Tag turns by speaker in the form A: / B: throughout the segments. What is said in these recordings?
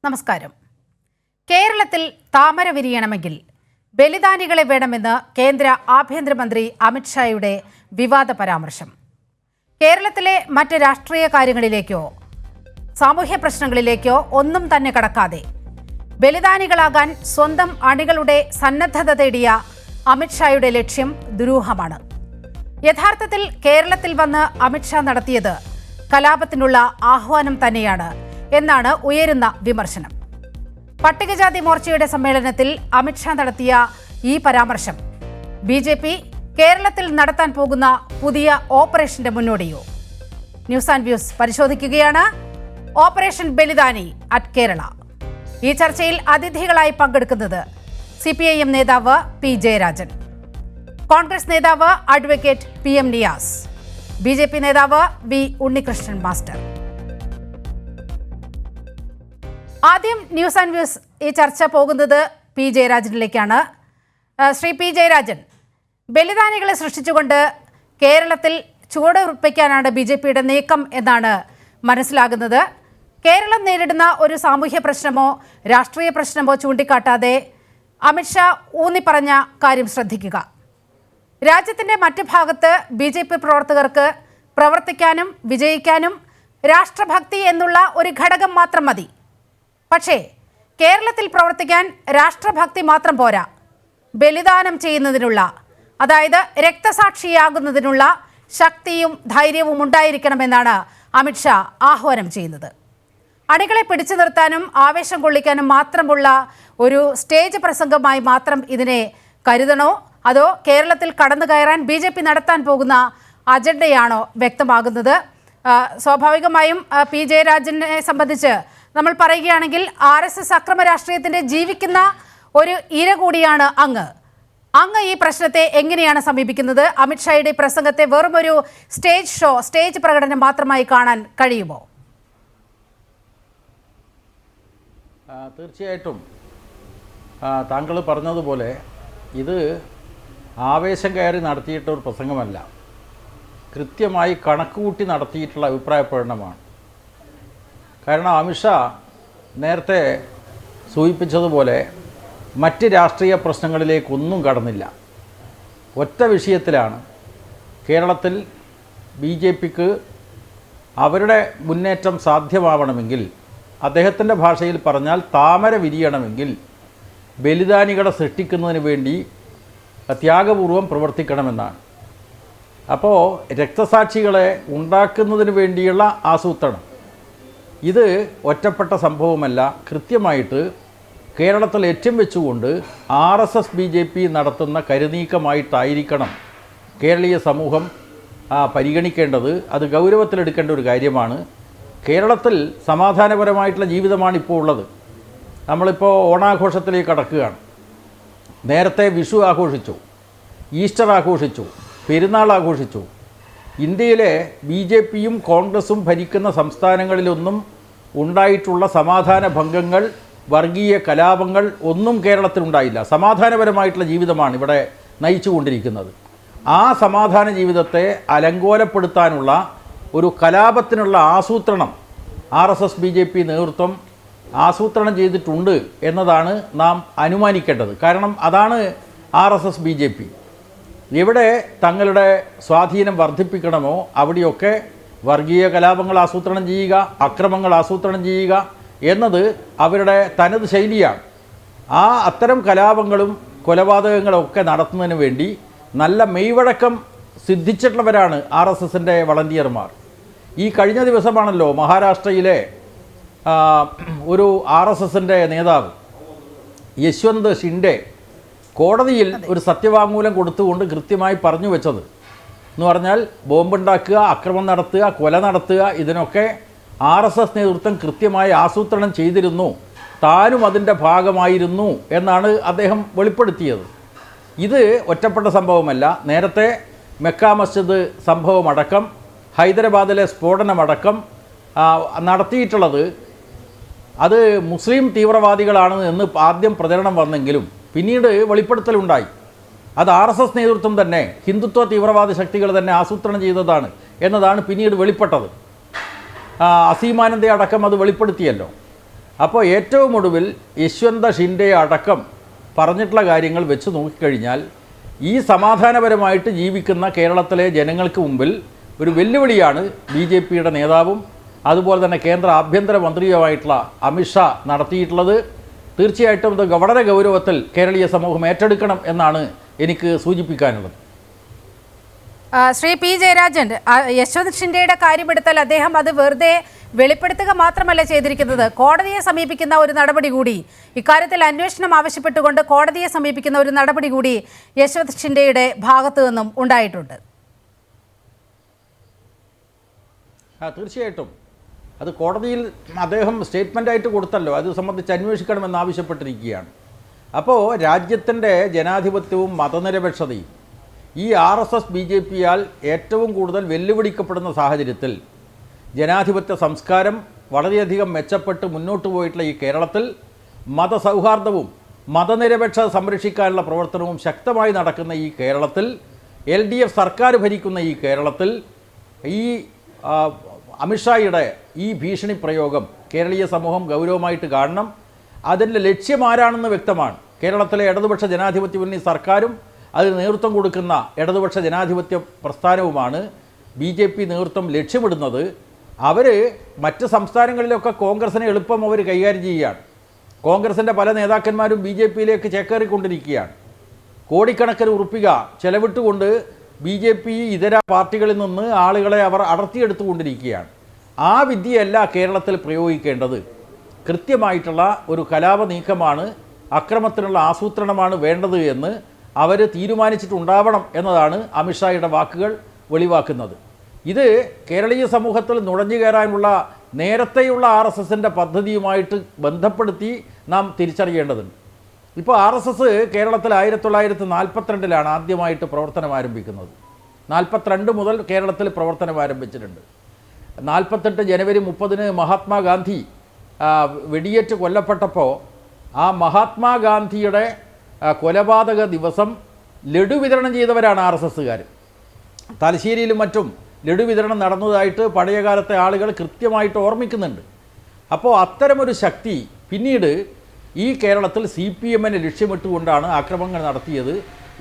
A: നമസ്കാരം. കേരളത്തിൽ താമര വിരിയണമെങ്കിൽ ബലിദാനികളെ വേണമെന്ന് കേന്ദ്ര ആഭ്യന്തരമന്ത്രി അമിത്ഷായുടെ വിവാദ പരാമർശം. കേരളത്തിലെ മറ്റ് രാഷ്ട്രീയ കാര്യങ്ങളിലേക്കോ സാമൂഹ്യ പ്രശ്നങ്ങളിലേക്കോ ഒന്നും തന്നെ കടക്കാതെ ബലിദാനികളാകാൻ സ്വന്തം അണികളുടെ സന്നദ്ധത തേടിയ അമിത്ഷായുടെ ലക്ഷ്യം ദുരൂഹമാണ്. യഥാർത്ഥത്തിൽ കേരളത്തിൽ വന്ന് അമിത്ഷാ നടത്തിയത് കലാപത്തിനുള്ള ആഹ്വാനം തന്നെയാണ് എന്നാണ് ഉയരുന്ന വിമർശനം. പട്ടികജാതി മോർച്ചയുടെ സമ്മേളനത്തിൽ അമിത്ഷാ നടത്തിയ ഈ പരാമർശം BJP കേരളത്തിൽ നടത്താൻ പോകുന്ന പുതിയ ഓപ്പറേഷന്റെ മുന്നോടിയോ? ന്യൂസ് ആൻഡ് വ്യൂസ് പരിശോധിക്കുകയാണ്. Operation Balidani at Kerala. ഈ ചർച്ചയിൽ അതിഥികളായി പങ്കെടുക്കുന്നത് CPIM നേതാവ് P. ജയരാജൻ, കോൺഗ്രസ് നേതാവ് അഡ്വക്കേറ്റ് PM നിയാസ്, BJP നേതാവ് V. ഉണ്ണികൃഷ്ണൻ മാസ്റ്റർ. ആദ്യം ന്യൂസ് ആൻഡ് വ്യൂസ് ഈ ചർച്ച പോകുന്നത് P. ജയരാജനിലേക്കാണ്. ശ്രീ P. ജയരാജൻ, ബലിദാനികളെ സൃഷ്ടിച്ചുകൊണ്ട് കേരളത്തിൽ ചുവടുറപ്പിക്കാനാണ് BJPയുടെ നീക്കം എന്നാണ് മനസ്സിലാകുന്നത്. കേരളം നേരിടുന്ന ഒരു സാമൂഹ്യ പ്രശ്നമോ രാഷ്ട്രീയ പ്രശ്നമോ ചൂണ്ടിക്കാട്ടാതെ അമിത്ഷാ ഊന്നിപ്പറഞ്ഞ കാര്യം ശ്രദ്ധിക്കുക. രാജ്യത്തിൻ്റെ മറ്റ് ഭാഗത്ത് BJP പ്രവർത്തകർക്ക് പ്രവർത്തിക്കാനും വിജയിക്കാനും രാഷ്ട്രഭക്തി എന്നുള്ള ഒരു ഘടകം മാത്രം മതി. പക്ഷേ കേരളത്തിൽ പ്രവർത്തിക്കാൻ രാഷ്ട്രഭക്തി മാത്രം പോരാ, ബലിദാനം ചെയ്യുന്നതിനുള്ള, അതായത് രക്തസാക്ഷിയാകുന്നതിനുള്ള ശക്തിയും ധൈര്യവും ഉണ്ടായിരിക്കണമെന്നാണ് അമിത്ഷാ ആഹ്വാനം ചെയ്യുന്നത്. അണികളെ പിടിച്ചു നിർത്താനും ആവേശം കൊള്ളിക്കാനും മാത്രമുള്ള ഒരു സ്റ്റേജ് പ്രസംഗമായി മാത്രം ഇതിനെ കരുതണോ, അതോ കേരളത്തിൽ കടന്നു കയറാൻ BJP നടത്താൻ പോകുന്ന അജണ്ടയാണോ വ്യക്തമാകുന്നത്? സ്വാഭാവികമായും P. ജയരാജനെ സംബന്ധിച്ച് നമ്മൾ പറയുകയാണെങ്കിൽ RSS അക്രമ രാഷ്ട്രീയത്തിൻ്റെ ജീവിക്കുന്ന ഒരു ഇര കൂടിയാണ് അങ്ങ് ഈ പ്രശ്നത്തെ എങ്ങനെയാണ് സമീപിക്കുന്നത്? അമിത്ഷായുടെ പ്രസംഗത്തെ വെറുമൊരു സ്റ്റേജ് പ്രകടനം മാത്രമായി കാണാൻ കഴിയുമോ?
B: തീർച്ചയായിട്ടും താങ്കൾ പറഞ്ഞതുപോലെ ഇത് ആവേശം കയറി നടത്തിയിട്ട ഒരു പ്രസംഗമല്ല, കൃത്യമായി കണക്കുകൂട്ടി നടത്തിയിട്ടുള്ള അഭിപ്രായ പ്രകടനമാണ്. കാരണം അമിത്ഷാ നേരത്തെ സൂചിപ്പിച്ചതുപോലെ മറ്റ് രാഷ്ട്രീയ പ്രശ്നങ്ങളിലേക്കൊന്നും കടന്നില്ല. ഒറ്റ വിഷയത്തിലാണ് കേരളത്തിൽ BJPക്ക് അവരുടെ മുന്നേറ്റം സാധ്യമാവണമെങ്കിൽ, അദ്ദേഹത്തിൻ്റെ ഭാഷയിൽ പറഞ്ഞാൽ താമര വിരിയണമെങ്കിൽ ബലിദാനികളെ സൃഷ്ടിക്കുന്നതിന് വേണ്ടി ത്യാഗപൂർവം പ്രവർത്തിക്കണമെന്നാണ്. അപ്പോൾ രക്തസാക്ഷികളെ ഉണ്ടാക്കുന്നതിന് വേണ്ടിയുള്ള ആസൂത്രണം ഇത് ഒറ്റപ്പെട്ട സംഭവമല്ല. കൃത്യമായിട്ട് കേരളത്തിൽ ലക്ഷ്യം വെച്ചുകൊണ്ട് RSS BJP നടത്തുന്ന കരുനീക്കമായിട്ടായിരിക്കണം കേരളീയ സമൂഹം പരിഗണിക്കേണ്ടത്. അത് ഗൗരവത്തിലെടുക്കേണ്ട ഒരു കാര്യമാണ്. കേരളത്തിൽ സമാധാനപരമായിട്ടുള്ള ജീവിതമാണ് ഇപ്പോൾ ഉള്ളത്. നമ്മളിപ്പോൾ ഓണാഘോഷത്തിലേക്ക് കടക്കുകയാണ്. നേരത്തെ വിഷു ആഘോഷിച്ചു, ഈസ്റ്റർ ആഘോഷിച്ചു, പെരുന്നാൾ ആഘോഷിച്ചു. ഇന്ത്യയിലെ BJPയും കോൺഗ്രസും ഭരിക്കുന്ന സംസ്ഥാനങ്ങളിലൊന്നും ഉണ്ടായിട്ടുള്ള സമാധാന ഭംഗങ്ങൾ, വർഗീയ കലാപങ്ങൾ ഒന്നും കേരളത്തിലുണ്ടായില്ല. സമാധാനപരമായിട്ടുള്ള ജീവിതമാണ് ഇവിടെ നയിച്ചുകൊണ്ടിരിക്കുന്നത്. ആ സമാധാന ജീവിതത്തെ അലങ്കോലപ്പെടുത്താനുള്ള ഒരു കലാപത്തിനുള്ള ആസൂത്രണം RSS BJP നേതൃത്വം ആസൂത്രണം ചെയ്തിട്ടുണ്ട് എന്നതാണ് നാം അനുമാനിക്കേണ്ടത്. കാരണം അതാണ് RSS BJP. എവിടെ തങ്ങളുടെ സ്വാധീനം വർദ്ധിപ്പിക്കണമോ അവിടെയൊക്കെ വർഗീയ കലാപങ്ങൾ ആസൂത്രണം ചെയ്യുക, അക്രമങ്ങൾ ആസൂത്രണം ചെയ്യുക എന്നത് അവരുടെ തനത് ശൈലിയാണ്. അത്തരം കലാപങ്ങളും കൊലപാതകങ്ങളും ഒക്കെ നടത്തുന്നതിന് വേണ്ടി നല്ല മെയ്വഴക്കം സിദ്ധിച്ചിട്ടുള്ളവരാണ് RSSൻ്റെ വളണ്ടിയർമാർ. ഈ കഴിഞ്ഞ ദിവസമാണല്ലോ മഹാരാഷ്ട്രയിലെ ഒരു RSSൻ്റെ നേതാവ് യശ്വന്ത് ഷിൻഡെ കോടതിയിൽ ഒരു സത്യവാങ്മൂലം കൊടുത്തുകൊണ്ട് കൃത്യമായി പറഞ്ഞു വെച്ചത് എന്ന് പറഞ്ഞാൽ ബോംബുണ്ടാക്കുക, അക്രമം നടത്തുക, കൊല നടത്തുക, ഇതിനൊക്കെ RSS നേതൃത്വം കൃത്യമായി ആസൂത്രണം ചെയ്തിരുന്നു, താനും അതിൻ്റെ ഭാഗമായിരുന്നു എന്നാണ് അദ്ദേഹം വെളിപ്പെടുത്തിയത്. ഇത് ഒറ്റപ്പെട്ട സംഭവമല്ല. നേരത്തെ മെക്ക മസ്ജിദ് സംഭവമടക്കം ഹൈദരാബാദിലെ സ്ഫോടനമടക്കം നടത്തിയിട്ടുള്ളത് അത് മുസ്ലിം തീവ്രവാദികളാണ് എന്ന് ആദ്യം പ്രചരണം വന്നെങ്കിലും പിന്നീട് വെളിപ്പെടുത്തലുണ്ടായി. അത് RSS നേതൃത്വം തന്നെ, ഹിന്ദുത്വ തീവ്രവാദ ശക്തികൾ തന്നെ ആസൂത്രണം ചെയ്തതാണ് എന്നതാണ് പിന്നീട് വെളിപ്പെട്ടത്. അസീമാനന്ദ അടക്കം അത് വെളിപ്പെടുത്തിയല്ലോ. അപ്പോൾ ഏറ്റവും ഒടുവിൽ യശ്വന്ത ഷിൻഡെ അടക്കം പറഞ്ഞിട്ടുള്ള കാര്യങ്ങൾ വെച്ച് നോക്കിക്കഴിഞ്ഞാൽ ഈ സമാധാനപരമായിട്ട് ജീവിക്കുന്ന കേരളത്തിലെ ജനങ്ങൾക്ക് മുമ്പിൽ ഒരു വെല്ലുവിളിയാണ് BJPയുടെ നേതാവും അതുപോലെ തന്നെ കേന്ദ്ര ആഭ്യന്തര മന്ത്രിയുമായിട്ടുള്ള അമിത്ഷാ നടത്തിയിട്ടുള്ളത്. തീർച്ചയായിട്ടും ഇത് വളരെ ഗൗരവത്തിൽ കേരളീയ സമൂഹം ഏറ്റെടുക്കണം എന്നാണ് എനിക്ക് സൂചിപ്പിക്കാനുള്ളത്.
A: ശ്രീ പി ജയരാജൻ, യശ്വന്ത് ഷിൻഡെയുടെ കാര്യമെടുത്താൽ അദ്ദേഹം അത് വെറുതെ വെളിപ്പെടുത്തുക മാത്രമല്ല ചെയ്തിരിക്കുന്നത്, കോടതിയെ സമീപിക്കുന്ന ഒരു നടപടി കൂടി, ഇക്കാര്യത്തിൽ അന്വേഷണം ആവശ്യപ്പെട്ടുകൊണ്ട് കോടതിയെ സമീപിക്കുന്ന ഒരു നടപടി കൂടി യശ്വന്ത് ഷിൻഡെയുടെ ഭാഗത്തു നിന്നും ഉണ്ടായിട്ടുണ്ട്.
B: തീർച്ചയായിട്ടും അത് കോടതിയിൽ അദ്ദേഹം സ്റ്റേറ്റ്മെൻ്റായിട്ട് കൊടുത്തല്ലോ, അത് സംബന്ധിച്ച് അന്വേഷിക്കണമെന്ന് ആവശ്യപ്പെട്ടിരിക്കുകയാണ്. അപ്പോൾ രാജ്യത്തിൻ്റെ ജനാധിപത്യവും മതനിരപേക്ഷതയും ഈ RSS BJPയാൽ ഏറ്റവും കൂടുതൽ വെല്ലുവിളിക്കപ്പെടുന്ന സാഹചര്യത്തിൽ ജനാധിപത്യ സംസ്കാരം വളരെയധികം മെച്ചപ്പെട്ട് മുന്നോട്ട് പോയിട്ടുള്ള ഈ കേരളത്തിൽ മതസൗഹാർദ്ദവും മതനിരപേക്ഷത സംരക്ഷിക്കാനുള്ള പ്രവർത്തനവും ശക്തമായി നടക്കുന്ന ഈ കേരളത്തിൽ LDF സർക്കാർ ഭരിക്കുന്ന ഈ കേരളത്തിൽ ഈ അമിത്ഷായുടെ ഈ ഭീഷണി പ്രയോഗം കേരളീയ സമൂഹം ഗൗരവമായിട്ട് കാണണം. അതിൻ്റെ ലക്ഷ്യം ആരാണെന്ന് വ്യക്തമാണ്. കേരളത്തിലെ ഇടതുപക്ഷ ജനാധിപത്യ മുന്നണി സർക്കാരും അതിന് നേതൃത്വം കൊടുക്കുന്ന ഇടതുപക്ഷ ജനാധിപത്യ പ്രസ്ഥാനവുമാണ് BJP നേതൃത്വം ലക്ഷ്യമിടുന്നത്. അവർ മറ്റ് സംസ്ഥാനങ്ങളിലൊക്കെ കോൺഗ്രസിനെ എളുപ്പം അവർ കൈകാര്യം ചെയ്യുകയാണ്. കോൺഗ്രസിൻ്റെ പല നേതാക്കന്മാരും BJPയിലേക്ക് ചേക്കേറിക്കൊണ്ടിരിക്കുകയാണ്. കോടിക്കണക്കിന് ഉറുപ്പിക ചെലവിട്ടുകൊണ്ട് BJP ഇതര പാർട്ടികളിൽ നിന്ന് ആളുകളെ അവർ അടർത്തിയെടുത്തുകൊണ്ടിരിക്കുകയാണ്. ആ വിദ്യയല്ല കേരളത്തിൽ പ്രയോഗിക്കേണ്ടത്. കൃത്യമായിട്ടുള്ള ഒരു കലാപ നീക്കമാണ്, അക്രമത്തിനുള്ള ആസൂത്രണമാണ് വേണ്ടത് എന്ന് അവർ തീരുമാനിച്ചിട്ടുണ്ടാവണം എന്നതാണ് അമിത്ഷായുടെ വാക്കുകൾ വെളിവാക്കുന്നത്. ഇത് കേരളീയ സമൂഹത്തിൽ നുഴഞ്ഞു കയറാനുള്ള നേരത്തെയുള്ള RSSൻ്റെ പദ്ധതിയുമായിട്ട് ബന്ധപ്പെടുത്തി നാം തിരിച്ചറിയേണ്ടതുണ്ട്. ഇപ്പോൾ RSS കേരളത്തിൽ 1942 ആദ്യമായിട്ട് പ്രവർത്തനം ആരംഭിക്കുന്നത്. 42 മുതൽ കേരളത്തിൽ പ്രവർത്തനം ആരംഭിച്ചിട്ടുണ്ട്. 48 ജനുവരി 30 മഹാത്മാഗാന്ധി വെടിയേറ്റ് കൊല്ലപ്പെട്ടപ്പോൾ ആ മഹാത്മാഗാന്ധിയുടെ കൊലപാതക ദിവസം ലഡു വിതരണം ചെയ്തവരാണ് RSSകാർ. തലശ്ശേരിയിലും മറ്റും ലഡു വിതരണം നടന്നതായിട്ട് പഴയകാലത്തെ ആളുകൾ കൃത്യമായിട്ട് ഓർമ്മിക്കുന്നുണ്ട്. അപ്പോൾ അത്തരമൊരു ശക്തി പിന്നീട് ഈ കേരളത്തിൽ CPMനെ ലക്ഷ്യമിട്ടുകൊണ്ടാണ് ആക്രമണങ്ങൾ നടത്തിയത്.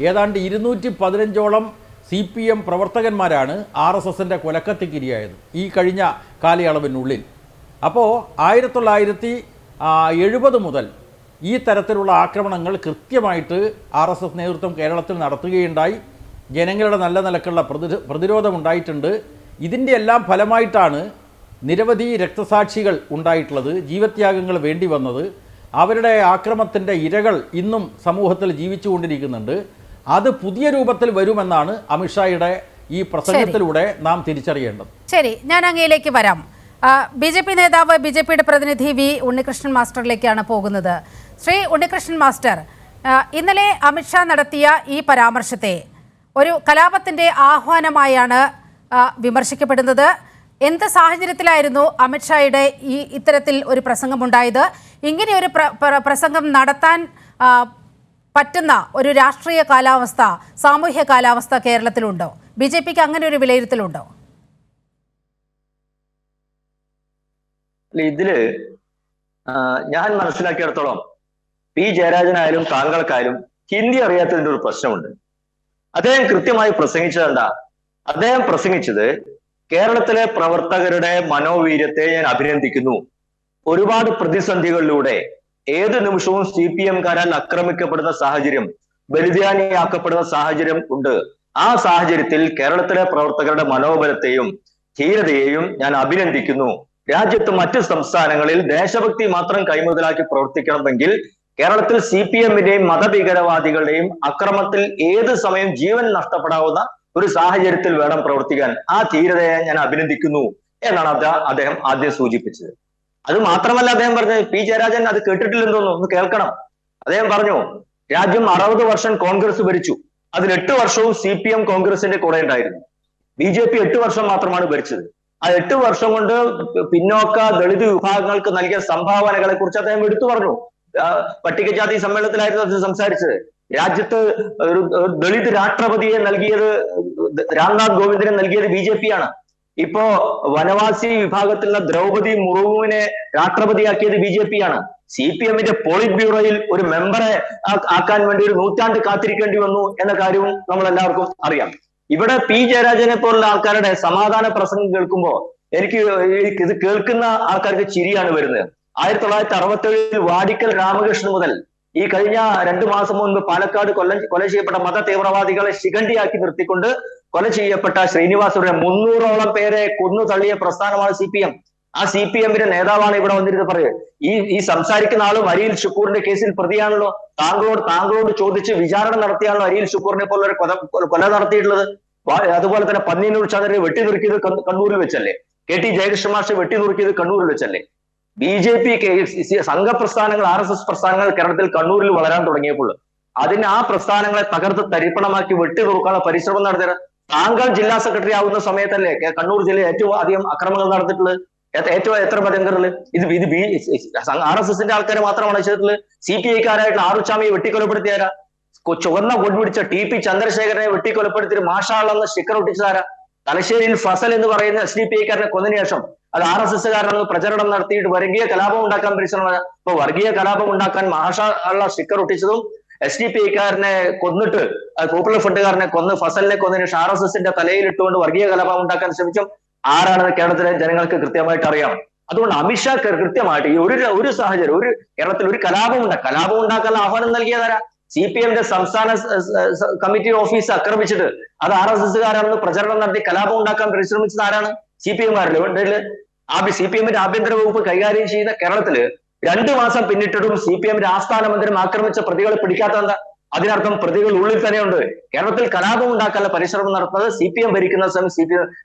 B: ഏതാണ്ട് 215ഓളം CPM പ്രവർത്തകന്മാരാണ് RSSൻ്റെ കൊലക്കത്തിക്കിരയായത് ഈ കഴിഞ്ഞ കാലയളവിനുള്ളിൽ. അപ്പോൾ 1970 മുതൽ ഈ തരത്തിലുള്ള ആക്രമണങ്ങൾ കൃത്യമായിട്ട് RSS നേതൃത്വം കേരളത്തിൽ നടത്തുകയുണ്ടായി. ജനങ്ങളുടെ നല്ല നിലക്കുള്ള പ്രതിരോധമുണ്ടായിട്ടുണ്ട്. ഇതിൻ്റെ എല്ലാം ഫലമായിട്ടാണ് നിരവധി രക്തസാക്ഷികൾ ഉണ്ടായിട്ടുള്ളത്, ജീവത്യാഗങ്ങൾ വേണ്ടി വന്നത്. അവരുടെ ആക്രമണത്തിൻ്റെ ഇരകൾ ഇന്നും സമൂഹത്തിൽ ജീവിച്ചുകൊണ്ടിരിക്കുന്നുണ്ട്. അത് പുതിയ രൂപത്തിൽ വരുമെന്നാണ് അമിത്ഷായുടെ ഈ പ്രസംഗത്തിലൂടെ നാം തിരിച്ചറിയേണ്ടത്.
A: ശരി, ഞാൻ അങ്ങയിലേക്ക് വരാം. BJP നേതാവ് BJPയുടെ പ്രതിനിധി V ഉണ്ണികൃഷ്ണൻ മാസ്റ്ററിലേക്കാണ് പോകുന്നത്. ശ്രീ ഉണ്ണികൃഷ്ണൻ മാസ്റ്റർ, ഇന്നലെ അമിത്ഷാ നടത്തിയ ഈ പരാമർശത്തെ ഒരു കലാപത്തിൻ്റെ ആഹ്വാനമായാണ് വിമർശിക്കപ്പെടുന്നത്. എന്ത് സാഹചര്യത്തിലായിരുന്നു അമിത്ഷായുടെ ഇത്തരത്തിൽ ഒരു പ്രസംഗമുണ്ടായത്? ഇങ്ങനെയൊരു പ്രസംഗം നടത്താൻ പറ്റുന്ന ഒരു രാഷ്ട്രീയ കാലാവസ്ഥ, സാമൂഹ്യ കാലാവസ്ഥ കേരളത്തിലുണ്ടോ? BJPക്ക് അങ്ങനെ ഒരു വിലയിരുത്തലുണ്ടോ?
C: ഇതില് ഞാൻ മനസ്സിലാക്കിയിടത്തോളം P ജയരാജനായാലും താങ്കൾക്കായാലും ഹിന്ദി അറിയാത്തതിന്റെ ഒരു പ്രശ്നമുണ്ട്. അദ്ദേഹം കൃത്യമായി പ്രസംഗിച്ചതെന്താ? അദ്ദേഹം പ്രസംഗിച്ചത് കേരളത്തിലെ പ്രവർത്തകരുടെ മനോവീര്യത്തെ ഞാൻ അഭിനന്ദിക്കുന്നു. ഒരുപാട് പ്രതിസന്ധികളിലൂടെ ഏത് നിമിഷവും CPMകാരാൽ ആക്രമിക്കപ്പെടുന്ന സാഹചര്യം, ബലിദാനിയാക്കപ്പെടുന്ന സാഹചര്യം ഉണ്ട്. ആ സാഹചര്യത്തിൽ കേരളത്തിലെ പ്രവർത്തകരുടെ മനോബലത്തെയും ധീരതയെയും ഞാൻ അഭിനന്ദിക്കുന്നു. രാജ്യത്ത് മറ്റ് സംസ്ഥാനങ്ങളിൽ ദേശഭക്തി മാത്രം കൈമുതലാക്കി പ്രവർത്തിക്കണമെങ്കിൽ കേരളത്തിൽ CPMന്റെയും മതഭീകരവാദികളുടെയും അക്രമത്തിൽ ഏത് സമയം ജീവൻ നഷ്ടപ്പെടാവുന്ന ഒരു സാഹചര്യത്തിൽ വേണം പ്രവർത്തിക്കാൻ. ആ ധീരതയെ ഞാൻ അഭിനന്ദിക്കുന്നു എന്നാണ് അദ്ദേഹം ആദ്യം സൂചിപ്പിച്ചത്. അത് മാത്രമല്ല അദ്ദേഹം പറഞ്ഞത്, P ജയരാജൻ അത് കേട്ടിട്ടില്ലെന്നോന്നു, ഒന്ന് കേൾക്കണം. അദ്ദേഹം പറഞ്ഞു, രാജ്യം 60 വർഷം കോൺഗ്രസ് ഭരിച്ചു, അതിൽ 8 വർഷവും CPM കോൺഗ്രസിന്റെ കൂടെ ഉണ്ടായിരുന്നു. BJP 8 വർഷം മാത്രമാണ് ഭരിച്ചത്. ആ 8 വർഷം കൊണ്ട് പിന്നോക്ക ദളിത് വിഭാഗങ്ങൾക്ക് നൽകിയ സംഭാവനകളെ കുറിച്ച് അദ്ദേഹം എടുത്തു പറഞ്ഞു. പട്ടികജാതി സമ്മേളനത്തിലായിരുന്നു അദ്ദേഹം സംസാരിച്ചത്. രാജ്യത്ത് ഒരു ദളിത് രാഷ്ട്രപതിയെ നൽകിയത്, രാംനാഥ് കോവിന്ദിനെ നൽകിയത് BJP ആണ്. ഇപ്പോ വനവാസി വിഭാഗത്തിലുള്ള ദ്രൗപദി മുർമുവിനെ രാഷ്ട്രപതിയാക്കിയത് BJP ആണ്. CPM-ന്റെ പോളിറ്റ് ബ്യൂറോയിൽ ഒരു മെമ്പറെ ആക്കാൻ വേണ്ടി ഒരു നൂറ്റാണ്ട് കാത്തിരിക്കേണ്ടി വന്നു എന്ന കാര്യവും നമ്മൾ എല്ലാവർക്കും അറിയാം. ഇവിടെ P. ജയരാജനെ പോലുള്ള ആൾക്കാരുടെ സമാധാന പ്രസംഗം കേൾക്കുമ്പോൾ എനിക്ക് ഇത് കേൾക്കുന്ന ആൾക്കാർക്ക് ചിരിയാണ് വരുന്നത്. 1967 വാടിക്കൽ രാമകൃഷ്ണൻ മുതൽ ഈ കഴിഞ്ഞ 2 മാസം മുൻപ് പാലക്കാട് കൊല ചെയ്യപ്പെട്ട മത തീവ്രവാദികളെ ശിഖണ്ഡിയാക്കി നിർത്തിക്കൊണ്ട് കൊല ചെയ്യപ്പെട്ട ശ്രീനിവാസയുടെ 300ഓളം പേരെ കൊന്നു തള്ളിയ പ്രസ്ഥാനമാണ് CPM. ആ CPM-ന്റെ നേതാവാണ് ഇവിടെ വന്നിരുന്നത് പറയുക. ഈ സംസാരിക്കുന്ന ആളും അരിയിൽ ഷുക്കൂറിന്റെ കേസിൽ പ്രതിയാണല്ലോ. താങ്കളോട് ചോദിച്ച് വിചാരണ നടത്തിയാണല്ലോ അരിയിൽ ഷുക്കൂറിനെ പോലെ ഒരു കൊല നടത്തിയിട്ടുള്ളത്. അതുപോലെ തന്നെ പന്നിയന്നൂർ ചന്ദ്രനെ വെട്ടിനുറുക്കിയത് കണ്ണൂരിൽ വെച്ചല്ലേ. KT ജയകൃഷ്ണ മാഷ് വെട്ടിനുറുക്കിയത് കണ്ണൂരിൽ വെച്ചല്ലേ. BJP സംഘപ്രസ്ഥാനങ്ങൾ RSS പ്രസ്ഥാനങ്ങൾ കേരളത്തിൽ കണ്ണൂരിൽ വളരാൻ തുടങ്ങിയപ്പോൾ ആ പ്രസ്ഥാനങ്ങളെ തകർത്ത് തരിപ്പണമാക്കി വെട്ടിനുറുക്കാനുള്ള പരിശ്രമം നടത്തിയത് താങ്കൾ ജില്ലാ സെക്രട്ടറി ആവുന്ന സമയത്തല്ലേ കണ്ണൂർ ജില്ലയിൽ ഏറ്റവും അധികം അക്രമങ്ങൾ നടന്നിട്ടുള്ളത്. എത്ര ഭയങ്കരല് ഇത് RSS-ന്റെ ആൾക്കാരെ മാത്രമാണ് ചെയ്തിട്ടുള്ളത്. CPI-ക്കാരായിട്ടുള്ള ആറുച്ചാമിയെ വെട്ടിക്കൊലപ്പെടുത്തിയാരാ? ചുവന്ന കൊടി പിടിച്ച TP ചന്ദ്രശേഖരനെ വെട്ടിക്കൊലപ്പെടുത്തിയിട്ട് മാഷാളെന്ന് സ്റ്റിക്കർ ഒട്ടിച്ചതാരാ? തലശ്ശേരിയിൽ ഫസൽ എന്ന് പറയുന്ന SDPI-ക്കാരനെ കൊന്നതിന് ശേഷം അത് RSS-കാരനെന്ന് പ്രചരണം നടത്തിയിട്ട് വർഗീയ കലാപം ഉണ്ടാക്കാൻ പരിശ്രമം. അപ്പൊ വർഗീയ കലാപം ഉണ്ടാക്കാൻ മാഷാള്ള സ്റ്റിക്കർ ഒട്ടിച്ചതും SDPI-ക്കാരനെ കൊന്നിട്ട് പോപ്പുലർ ഫ്രണ്ടുകാരനെ കൊന്ന് ഫസലിനെ കൊന്നതിന് ശേഷം RSS-ന്റെ തലയിലിട്ടുകൊണ്ട് വർഗീയ കലാപം ഉണ്ടാക്കാൻ ശ്രമിച്ചും ആരാണെന്ന് കേരളത്തിലെ ജനങ്ങൾക്ക് കൃത്യമായിട്ട് അറിയാം. അതുകൊണ്ട് അമിത്ഷാ കൃത്യമായിട്ട് ഈ ഒരു സാഹചര്യം കേരളത്തിൽ ഒരു കലാപം ഉണ്ടാക്കാനുള്ള ആഹ്വാനം നൽകിയതാരാ? CPM-ന്റെ സംസ്ഥാന കമ്മിറ്റി ഓഫീസ് ആക്രമിച്ചിട്ട് അത് RSS-കാരാണെന്ന് പ്രചരണം നടത്തി കലാപം ഉണ്ടാക്കാൻ പരിശ്രമിച്ചത് ആരാണ്? CPM-കാരല്ലേ. CPM-ന്റെ ആഭ്യന്തര വകുപ്പ് കൈകാര്യം ചെയ്യുന്ന കേരളത്തില് 2 മാസം പിന്നിട്ടിട്ടും CPM-ന്റെ ആസ്ഥാന മന്ദിരം ആക്രമിച്ച പ്രതികളെ പിടിക്കാത്തതെന്താ? അതിനർത്ഥം പ്രതികൾ ഉള്ളിൽ തന്നെയുണ്ട്. കേരളത്തിൽ കലാപം ഉണ്ടാക്കാനുള്ള പരിശ്രമം നടത്തുന്നത് CPM ഭരിക്കുന്ന സമയം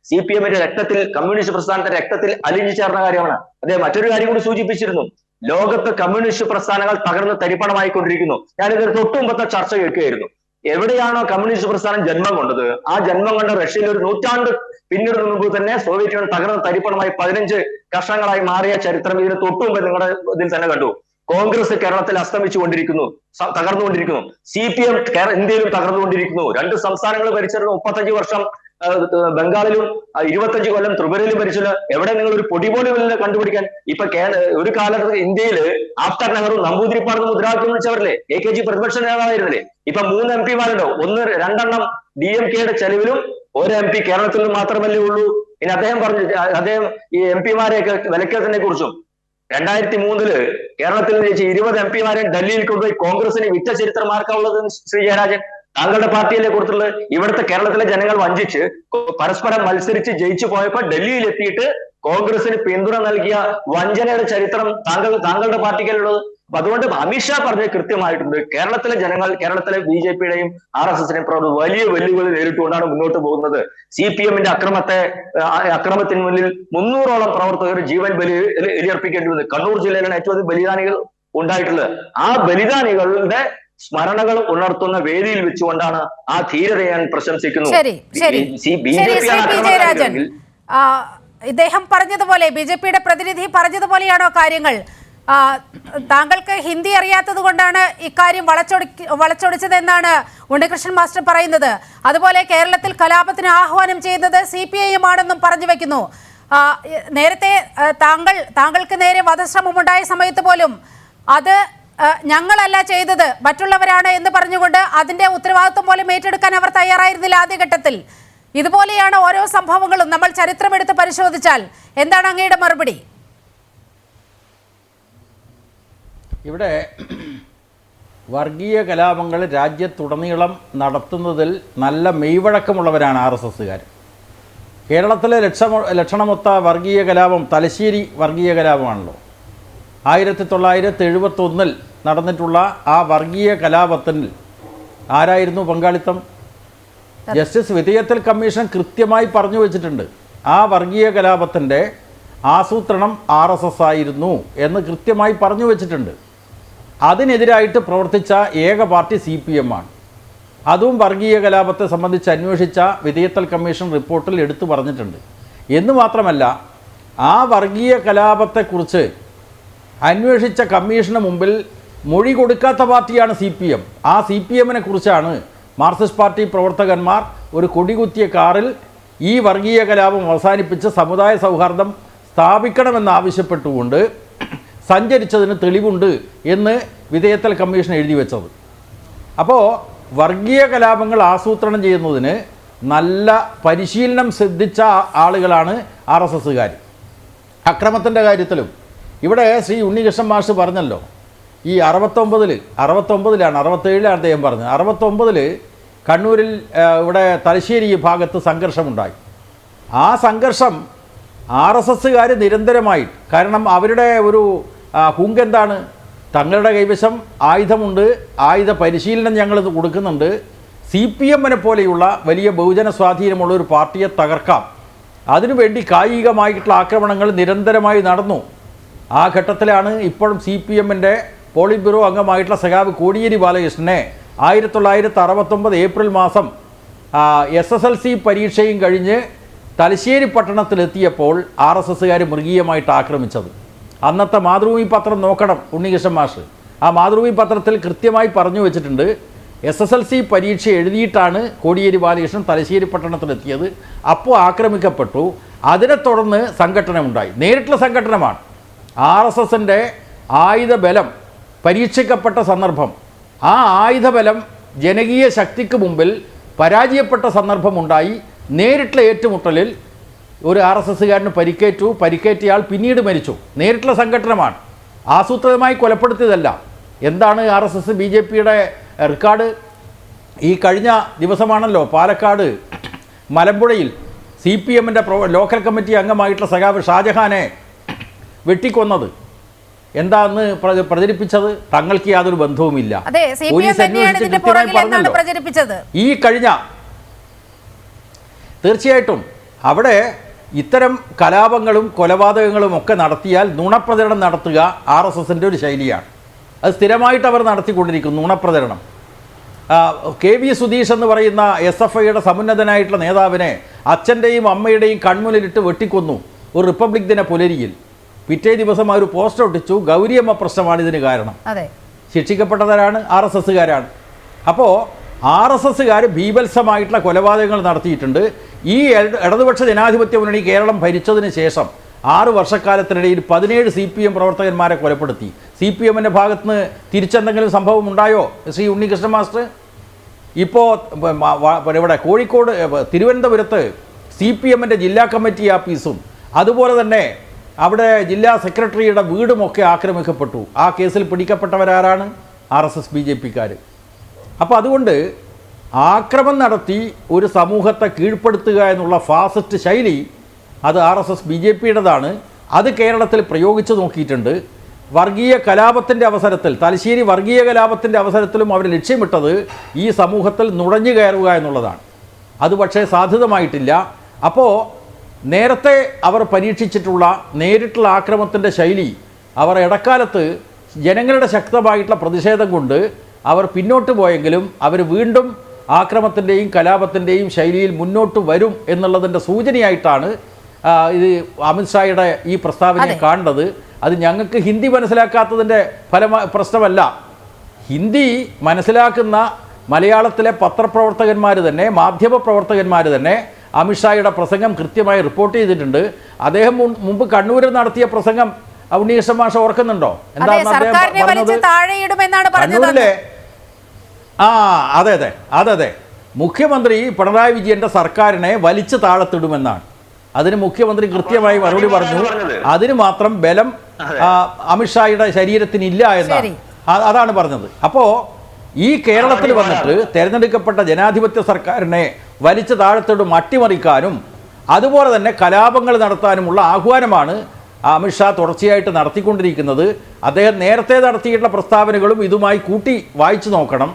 C: CPM-ന്റെ രക്തത്തിൽ, കമ്മ്യൂണിസ്റ്റ് പ്രസ്ഥാനത്തിന്റെ രക്തത്തിൽ അലിഞ്ഞു ചേർന്ന കാര്യമാണ്. അദ്ദേഹം മറ്റൊരു കാര്യം കൂടി സൂചിപ്പിച്ചിരുന്നു. ലോകത്ത് കമ്മ്യൂണിസ്റ്റ് പ്രസ്ഥാനങ്ങൾ തകർന്ന് തരിപ്പണമായിക്കൊണ്ടിരിക്കുന്നു. ഞാനിതൊരു തൊട്ടുമുമ്പത്തെ ചർച്ച കേൾക്കുകയായിരുന്നു. എവിടെയാണോ കമ്മ്യൂണിസ്റ്റ് പ്രസ്ഥാനം ജന്മം കൊണ്ടത്, ആ ജന്മം കൊണ്ട റഷ്യയിൽ ഒരു നൂറ്റാണ്ട് പിന്നീട് മുമ്പ് തന്നെ സോവിയറ്റ് യൂണിയൻ തകർന്ന് തരിപ്പണമായി 15 കഷ്ണങ്ങളായി മാറിയ ചരിത്രം ഇതിന് തൊട്ടുമുമ്പ് നിങ്ങളുടെ ഇതിൽ തന്നെ കണ്ടു. കോൺഗ്രസ് കേരളത്തിൽ അസ്തമിച്ചുകൊണ്ടിരിക്കുന്നു, തകർന്നുകൊണ്ടിരിക്കുന്നു. CPM ഇന്ത്യയിലും തകർന്നുകൊണ്ടിരിക്കുന്നു. 2 സംസ്ഥാനങ്ങൾ ഭരിച്ചിരുന്നു 35 വർഷം ബംഗാളിലും 25 കൊല്ലം ത്രിപുരയിലും ഭരിച്ചത്. എവിടെ നിങ്ങൾ ഒരു പൊടി പോലും ഇല്ല കണ്ടുപിടിക്കാൻ. ഇപ്പൊ ഒരു കാലത്ത് ഇന്ത്യയില് ആഫ്റ്റർ നെഹ്റു നമ്പൂതിരിപ്പാട് മുദ്രാവാക്യം വിളിച്ചവരല്ലേ. AKG പ്രതിപക്ഷ നേതാവായിരുന്നില്ലേ. ഇപ്പൊ 3 MP-മാരുണ്ടോ? 2 DMK-യുടെ ചെലവിലും 1 MP കേരളത്തിൽ നിന്ന് മാത്രമല്ലേ ഉള്ളൂ. ഇനി അദ്ദേഹം ഈ MP-മാരെയൊക്കെ വിലക്കത്തിനെ കുറിച്ചും 2003 കേരളത്തിൽ 20 MP-മാരെ ഡൽഹിയിൽ കൊണ്ടുപോയി കോൺഗ്രസിന് വിറ്റ ചരിത്രം ആർക്കാവുള്ളത്? ശ്രീ ജയരാജൻ, താങ്കളുടെ പാർട്ടിയല്ലേ കൊടുത്തുള്ളത്. ഇവിടുത്തെ കേരളത്തിലെ ജനങ്ങൾ വഞ്ചിച്ച് പരസ്പരം മത്സരിച്ച് ജയിച്ചു പോയപ്പോ ഡൽഹിയിൽ എത്തിയിട്ട് കോൺഗ്രസിന് പിന്തുണ നൽകിയ വഞ്ചനയുടെ ചരിത്രം താങ്കളുടെ പാർട്ടിക്കല്ലുള്ളത്. അപ്പൊ അതുകൊണ്ട് അമിത്ഷാ പറഞ്ഞത് കൃത്യമായിട്ടുണ്ട്. കേരളത്തിലെ ജനങ്ങൾ കേരളത്തിലെ BJP-യുടെയും RSS-നെയും വലിയ വെല്ലുവിളി നേരിട്ടുകൊണ്ടാണ് മുന്നോട്ട് പോകുന്നത്. CPM-ന്റെ അക്രമത്തിന് മുന്നിൽ 300ഓളം പ്രവർത്തകർ ജീവൻ ബലിയർപ്പിക്കേണ്ടി വന്നു. കണ്ണൂർ ജില്ലയിലാണ് ഏറ്റവും അധികം ബലിദാനികൾ ഉണ്ടായിട്ടുള്ളത്. ആ ബലിദാനികളുടെ സ്മരണകൾ ഉണർത്തുന്ന വേദിയിൽ വെച്ചുകൊണ്ടാണ് ആ ധീരതയെ ഞാൻ പ്രശംസിക്കുന്നു.
A: ഇദ്ദേഹം പറഞ്ഞതുപോലെ BJP-യുടെ പ്രതിനിധി പറഞ്ഞതുപോലെയാണോ കാര്യങ്ങൾ? താങ്കൾക്ക് ഹിന്ദി അറിയാത്തത് കൊണ്ടാണ് ഇക്കാര്യം വളച്ചൊടിച്ചതെന്നാണ് ഉണ്ണികൃഷ്ണൻ മാസ്റ്റർ പറയുന്നത്. അതുപോലെ കേരളത്തിൽ കലാപത്തിന് ആഹ്വാനം ചെയ്യുന്നത് CPI-എം ആണെന്നും പറഞ്ഞു വെക്കുന്നു. നേരത്തെ താങ്കൾക്ക് നേരെ വധശ്രമം ഉണ്ടായ സമയത്ത് പോലും അത് ഞങ്ങളല്ല ചെയ്തത്, മറ്റുള്ളവരാണ് എന്ന് പറഞ്ഞുകൊണ്ട് അതിന്റെ ഉത്തരവാദിത്വം പോലും ഏറ്റെടുക്കാൻ അവർ തയ്യാറായിരുന്നില്ല ആദ്യഘട്ടത്തിൽ. ഇതുപോലെയാണ് ഓരോ സംഭവങ്ങളും നമ്മൾ ചരിത്രമെടുത്ത് പരിശോധിച്ചാൽ. എന്താണ് അങ്ങയുടെ മറുപടി?
B: ഇവിടെ വർഗീയ കലാപങ്ങൾ രാജ്യത്തുടനീളം നടത്തുന്നതിൽ നല്ല മെയ്വഴക്കമുള്ളവരാണ് RSS-കാർ. കേരളത്തിലെ ലക്ഷണമൊത്ത വർഗീയ കലാപം തലശ്ശേരി വർഗീയ കലാപമാണല്ലോ. 1971 നടന്നിട്ടുള്ള ആ വർഗീയ കലാപത്തിൽ ആരായിരുന്നു പങ്കാളിത്തം? ജസ്റ്റിസ് വിധേയത്തിൽ കമ്മീഷൻ കൃത്യമായി പറഞ്ഞു വെച്ചിട്ടുണ്ട്. ആ വർഗീയ കലാപത്തിൻ്റെ ആസൂത്രണം RSS ആയിരുന്നു എന്ന് കൃത്യമായി പറഞ്ഞു വെച്ചിട്ടുണ്ട്. അതിനെതിരായിട്ട് പ്രവർത്തിച്ച ഏക പാർട്ടി CPM ആണ്. അതും വർഗീയ കലാപത്തെ സംബന്ധിച്ച് അന്വേഷിച്ച വിധേയത്തിൽ കമ്മീഷൻ റിപ്പോർട്ടിൽ എടുത്തു പറഞ്ഞിട്ടുണ്ട്. എന്ന് മാത്രമല്ല, ആ വർഗീയ കലാപത്തെക്കുറിച്ച് അന്വേഷിച്ച കമ്മീഷന് മുമ്പിൽ മൊഴി കൊടുക്കാത്ത പാർട്ടിയാണ് CPM. ആ CPM-നെ കുറിച്ചാണ് മാർക്സിസ്റ്റ് പാർട്ടി പ്രവർത്തകന്മാർ ഒരു കൊടികുത്തിയ കാറിൽ ഈ വർഗീയ കലാപം അവസാനിപ്പിച്ച് സമുദായ സൗഹാർദ്ദം സ്ഥാപിക്കണമെന്നാവശ്യപ്പെട്ടുകൊണ്ട് സഞ്ചരിച്ചതിന് തെളിവുണ്ട് എന്ന് വിധേയത്തൽ കമ്മീഷൻ എഴുതി വെച്ചത്. അപ്പോൾ വർഗീയ കലാപങ്ങൾ ആസൂത്രണം ചെയ്യുന്നതിന് നല്ല പരിശീലനം സിദ്ധിച്ച ആളുകളാണ് RSSകാർ. അക്രമത്തിൻ്റെ കാര്യത്തിലും ഇവിടെ ശ്രീ ഉണ്ണികൃഷ്ണൻ മാഷ് പറഞ്ഞല്ലോ, ഈ 67-ലാണ് അദ്ദേഹം പറഞ്ഞത്. 69 കണ്ണൂരിൽ ഇവിടെ തലശ്ശേരി ഭാഗത്ത് സംഘർഷമുണ്ടായി. ആ സംഘർഷം RSSകാർ നിരന്തരമായി, കാരണം അവരുടെ ഒരു ഹുങ്കെന്താണ്, തങ്ങളുടെ കൈവശം ആയുധമുണ്ട്, ആയുധ പരിശീലനം ഞങ്ങൾ കൊടുക്കുന്നുണ്ട്, CPM-നെ പോലെയുള്ള വലിയ ബഹുജന സ്വാധീനമുള്ള ഒരു പാർട്ടിയെ തകർക്കാം, അതിനുവേണ്ടി കായികമായിട്ടുള്ള ആക്രമണങ്ങൾ നിരന്തരമായി നടന്നു. ആ ഘട്ടത്തിലാണ് ഇപ്പോഴും CPM-ൻ്റെ പോളിറ്റ് ബ്യൂറോ അംഗമായിട്ടുള്ള സഖാവ് കോടിയേരി ബാലകൃഷ്ണനെ 1969 ഏപ്രിൽ മാസം SSLC പരീക്ഷയും കഴിഞ്ഞ് തലശ്ശേരി പട്ടണത്തിലെത്തിയപ്പോൾ RSSകാർ മൃഗീയമായിട്ട് ആക്രമിച്ചത്. അന്നത്തെ മാതൃഭൂമി പത്രം നോക്കണം ഉണ്ണികൃഷ്ണൻ മാഷ്. ആ മാതൃഭൂമി പത്രത്തിൽ കൃത്യമായി പറഞ്ഞു വെച്ചിട്ടുണ്ട്, SSLC പരീക്ഷ എഴുതിയിട്ടാണ് കോടിയേരി ബാലകൃഷ്ണൻ തലശ്ശേരി പട്ടണത്തിലെത്തിയത്. അപ്പോൾ ആക്രമിക്കപ്പെട്ടു. അതിനെ തുടർന്ന് സംഘടനമുണ്ടായി. നേരിട്ടുള്ള സംഘടനമാണ്. RSSൻ്റെ ആയുധബലം പരീക്ഷിക്കപ്പെട്ട സന്ദർഭം, ആ ആയുധബലം ജനകീയ ശക്തിക്ക് മുമ്പിൽ പരാജയപ്പെട്ട സന്ദർഭമുണ്ടായി. നേരിട്ടുള്ള ഏറ്റുമുട്ടലിൽ ഒരു RSSകാരന് പരിക്കേറ്റു. പരിക്കേറ്റയാൾ പിന്നീട് മരിച്ചു. നേരിട്ടുള്ള സംഘടനമാണ്, ആസൂത്രിതമായി കൊലപ്പെടുത്തിയതല്ല. എന്താണ് RSS BJPയുടെ റെക്കോർഡ്? ഈ കഴിഞ്ഞ ദിവസമാണല്ലോ പാലക്കാട് മലമ്പുഴയിൽ CPM-ൻ്റെ ലോക്കൽ കമ്മിറ്റി അംഗമായിട്ടുള്ള സഖാവ് ഷാജഹാനെ വെട്ടിക്കൊന്നത്. എന്താന്ന് പ്രചരിപ്പിച്ചത്? തങ്ങൾക്ക് യാതൊരു ബന്ധവുമില്ല. പോലീസ് അന്വേഷിച്ച് കൃത്യമായി പറഞ്ഞല്ലോ. ഈ കഴിഞ്ഞ തീർച്ചയായിട്ടും അവിടെ ഇത്തരം കലാപങ്ങളും കൊലപാതകങ്ങളും ഒക്കെ നടത്തിയാൽ നുണപ്രചരണം നടത്തുക RSSൻ്റെ ഒരു ശൈലിയാണ്. അത് സ്ഥിരമായിട്ട് അവർ നടത്തിക്കൊണ്ടിരിക്കുന്നു, നുണപ്രചരണം. KV സുധീഷ് എന്ന് പറയുന്ന SFIയുടെ സമുന്നതനായിട്ടുള്ള നേതാവിനെ അച്ഛൻ്റെയും അമ്മയുടെയും കൺമുന്നിലിട്ട് വെട്ടിക്കൊന്നു ഒരു റിപ്പബ്ലിക് ദിന പുലരിയിൽ. പിറ്റേ ദിവസം ആ ഒരു പോസ്റ്റർ ഒട്ടിച്ചു, ഗൗരിയമ്മ പ്രശ്നമാണ് ഇതിന് കാരണം. ശിക്ഷിക്കപ്പെട്ടവരാണ് RSSകാരാണ്. അപ്പോൾ RSSകാർ ഭീഭത്സമായിട്ടുള്ള കൊലപാതകങ്ങൾ നടത്തിയിട്ടുണ്ട്. ഈ ഇടതുപക്ഷ ജനാധിപത്യ മുന്നണി കേരളം ഭരിച്ചതിന് ശേഷം 6 വർഷക്കാലത്തിനിടയിൽ 17 CPM പ്രവർത്തകന്മാരെ കൊലപ്പെടുത്തി. CPM-ൻ്റെ ഭാഗത്ത് നിന്ന് തിരിച്ചെന്തെങ്കിലും സംഭവം ഉണ്ടായോ ശ്രീ ഉണ്ണികൃഷ്ണൻ മാസ്റ്റർ? ഇപ്പോൾ ഇവിടെ കോഴിക്കോട് തിരുവനന്തപുരത്ത് CPM-ൻ്റെ ജില്ലാ കമ്മിറ്റി ആഫീസും അതുപോലെ തന്നെ അവിടെ ജില്ലാ സെക്രട്ടറിയുടെ വീടുമൊക്കെ ആക്രമിക്കപ്പെട്ടു. ആ കേസിൽ പിടിക്കപ്പെട്ടവരാരാണ്? RSS BJPക്കാർ. അപ്പോൾ അതുകൊണ്ട് ആക്രമണം നടത്തി ഒരു സമൂഹത്തെ കീഴ്പ്പെടുത്തുക എന്നുള്ള ഫാസിസ്റ്റ് ശൈലി അത് RSS BJPയുടേതാണ്. അത് കേരളത്തിൽ പ്രയോഗിച്ചു നോക്കിയിട്ടുണ്ട്. വർഗീയ കലാപത്തിൻ്റെ അവസരത്തിൽ, തലശ്ശേരി വർഗീയ കലാപത്തിൻ്റെ അവസരത്തിലും അവർ ലക്ഷ്യമിട്ടത് ഈ സമൂഹത്തിൽ നുഴഞ്ഞു കയറുക എന്നുള്ളതാണ്. അത് പക്ഷേ സാധ്യതമായിട്ടില്ല. അപ്പോൾ നേരത്തെ അവർ പരീക്ഷിച്ചിട്ടുള്ള നേരിട്ടുള്ള ആക്രമണത്തിൻ്റെ ശൈലി അവർ ഇടക്കാലത്ത് ജനങ്ങളുടെ ശക്തമായിട്ടുള്ള പ്രതിഷേധം കൊണ്ട് അവർ പിന്നോട്ട് പോയെങ്കിലും അവർ വീണ്ടും ആക്രമണത്തിൻ്റെയും കലാപത്തിൻ്റെയും ശൈലിയിൽ മുന്നോട്ട് വരും എന്നുള്ളതിൻ്റെ സൂചനയായിട്ടാണ് ഇത് അമിത്ഷായുടെ ഈ പ്രസ്താവനയെ കാണേണ്ടത്. അത് ഞങ്ങൾക്ക് ഹിന്ദി മനസ്സിലാക്കാത്തതിൻ്റെ പ്രശ്നമല്ല. ഹിന്ദി മനസ്സിലാക്കുന്ന മലയാളത്തിലെ പത്രപ്രവർത്തകന്മാർ തന്നെ, മാധ്യമപ്രവർത്തകന്മാർ തന്നെ അമിത്ഷായുടെ പ്രസംഗം കൃത്യമായി റിപ്പോർട്ട് ചെയ്തിട്ടുണ്ട്. അദ്ദേഹം മുമ്പ് കണ്ണൂരിൽ നടത്തിയ പ്രസംഗം ഉണ്ണികൃഷ്ണൻ മാഷ് ഓർക്കുന്നുണ്ടോ? എന്താണ് അദ്ദേഹം പറഞ്ഞത്? കണ്ണൂരിലെ അതെ മുഖ്യമന്ത്രി പിണറായി വിജയന്റെ സർക്കാരിനെ വലിച്ചു താഴത്തിടുമെന്നാണ്. അതിന് മുഖ്യമന്ത്രി കൃത്യമായി മറുപടി പറഞ്ഞു, അതിന് മാത്രം ബലം അമിത്ഷായുടെ ശരീരത്തിനില്ല എന്നാണ്. അതാണ് പറഞ്ഞത്. അപ്പോൾ ഈ കേരളത്തിൽ വന്നിട്ട് തെരഞ്ഞെടുക്കപ്പെട്ട ജനാധിപത്യ സർക്കാരിനെ വലിച്ചു താഴത്തോടും അട്ടിമറിക്കാനും അതുപോലെ തന്നെ കലാപങ്ങൾ നടത്താനുമുള്ള ആഹ്വാനമാണ് അമിത്ഷാ തുടർച്ചയായിട്ട് നടത്തിക്കൊണ്ടിരിക്കുന്നത്. അദ്ദേഹം നേരത്തെ നടത്തിയിട്ടുള്ള പ്രസ്താവനകളും ഇതുമായി കൂട്ടി വായിച്ചു നോക്കണം.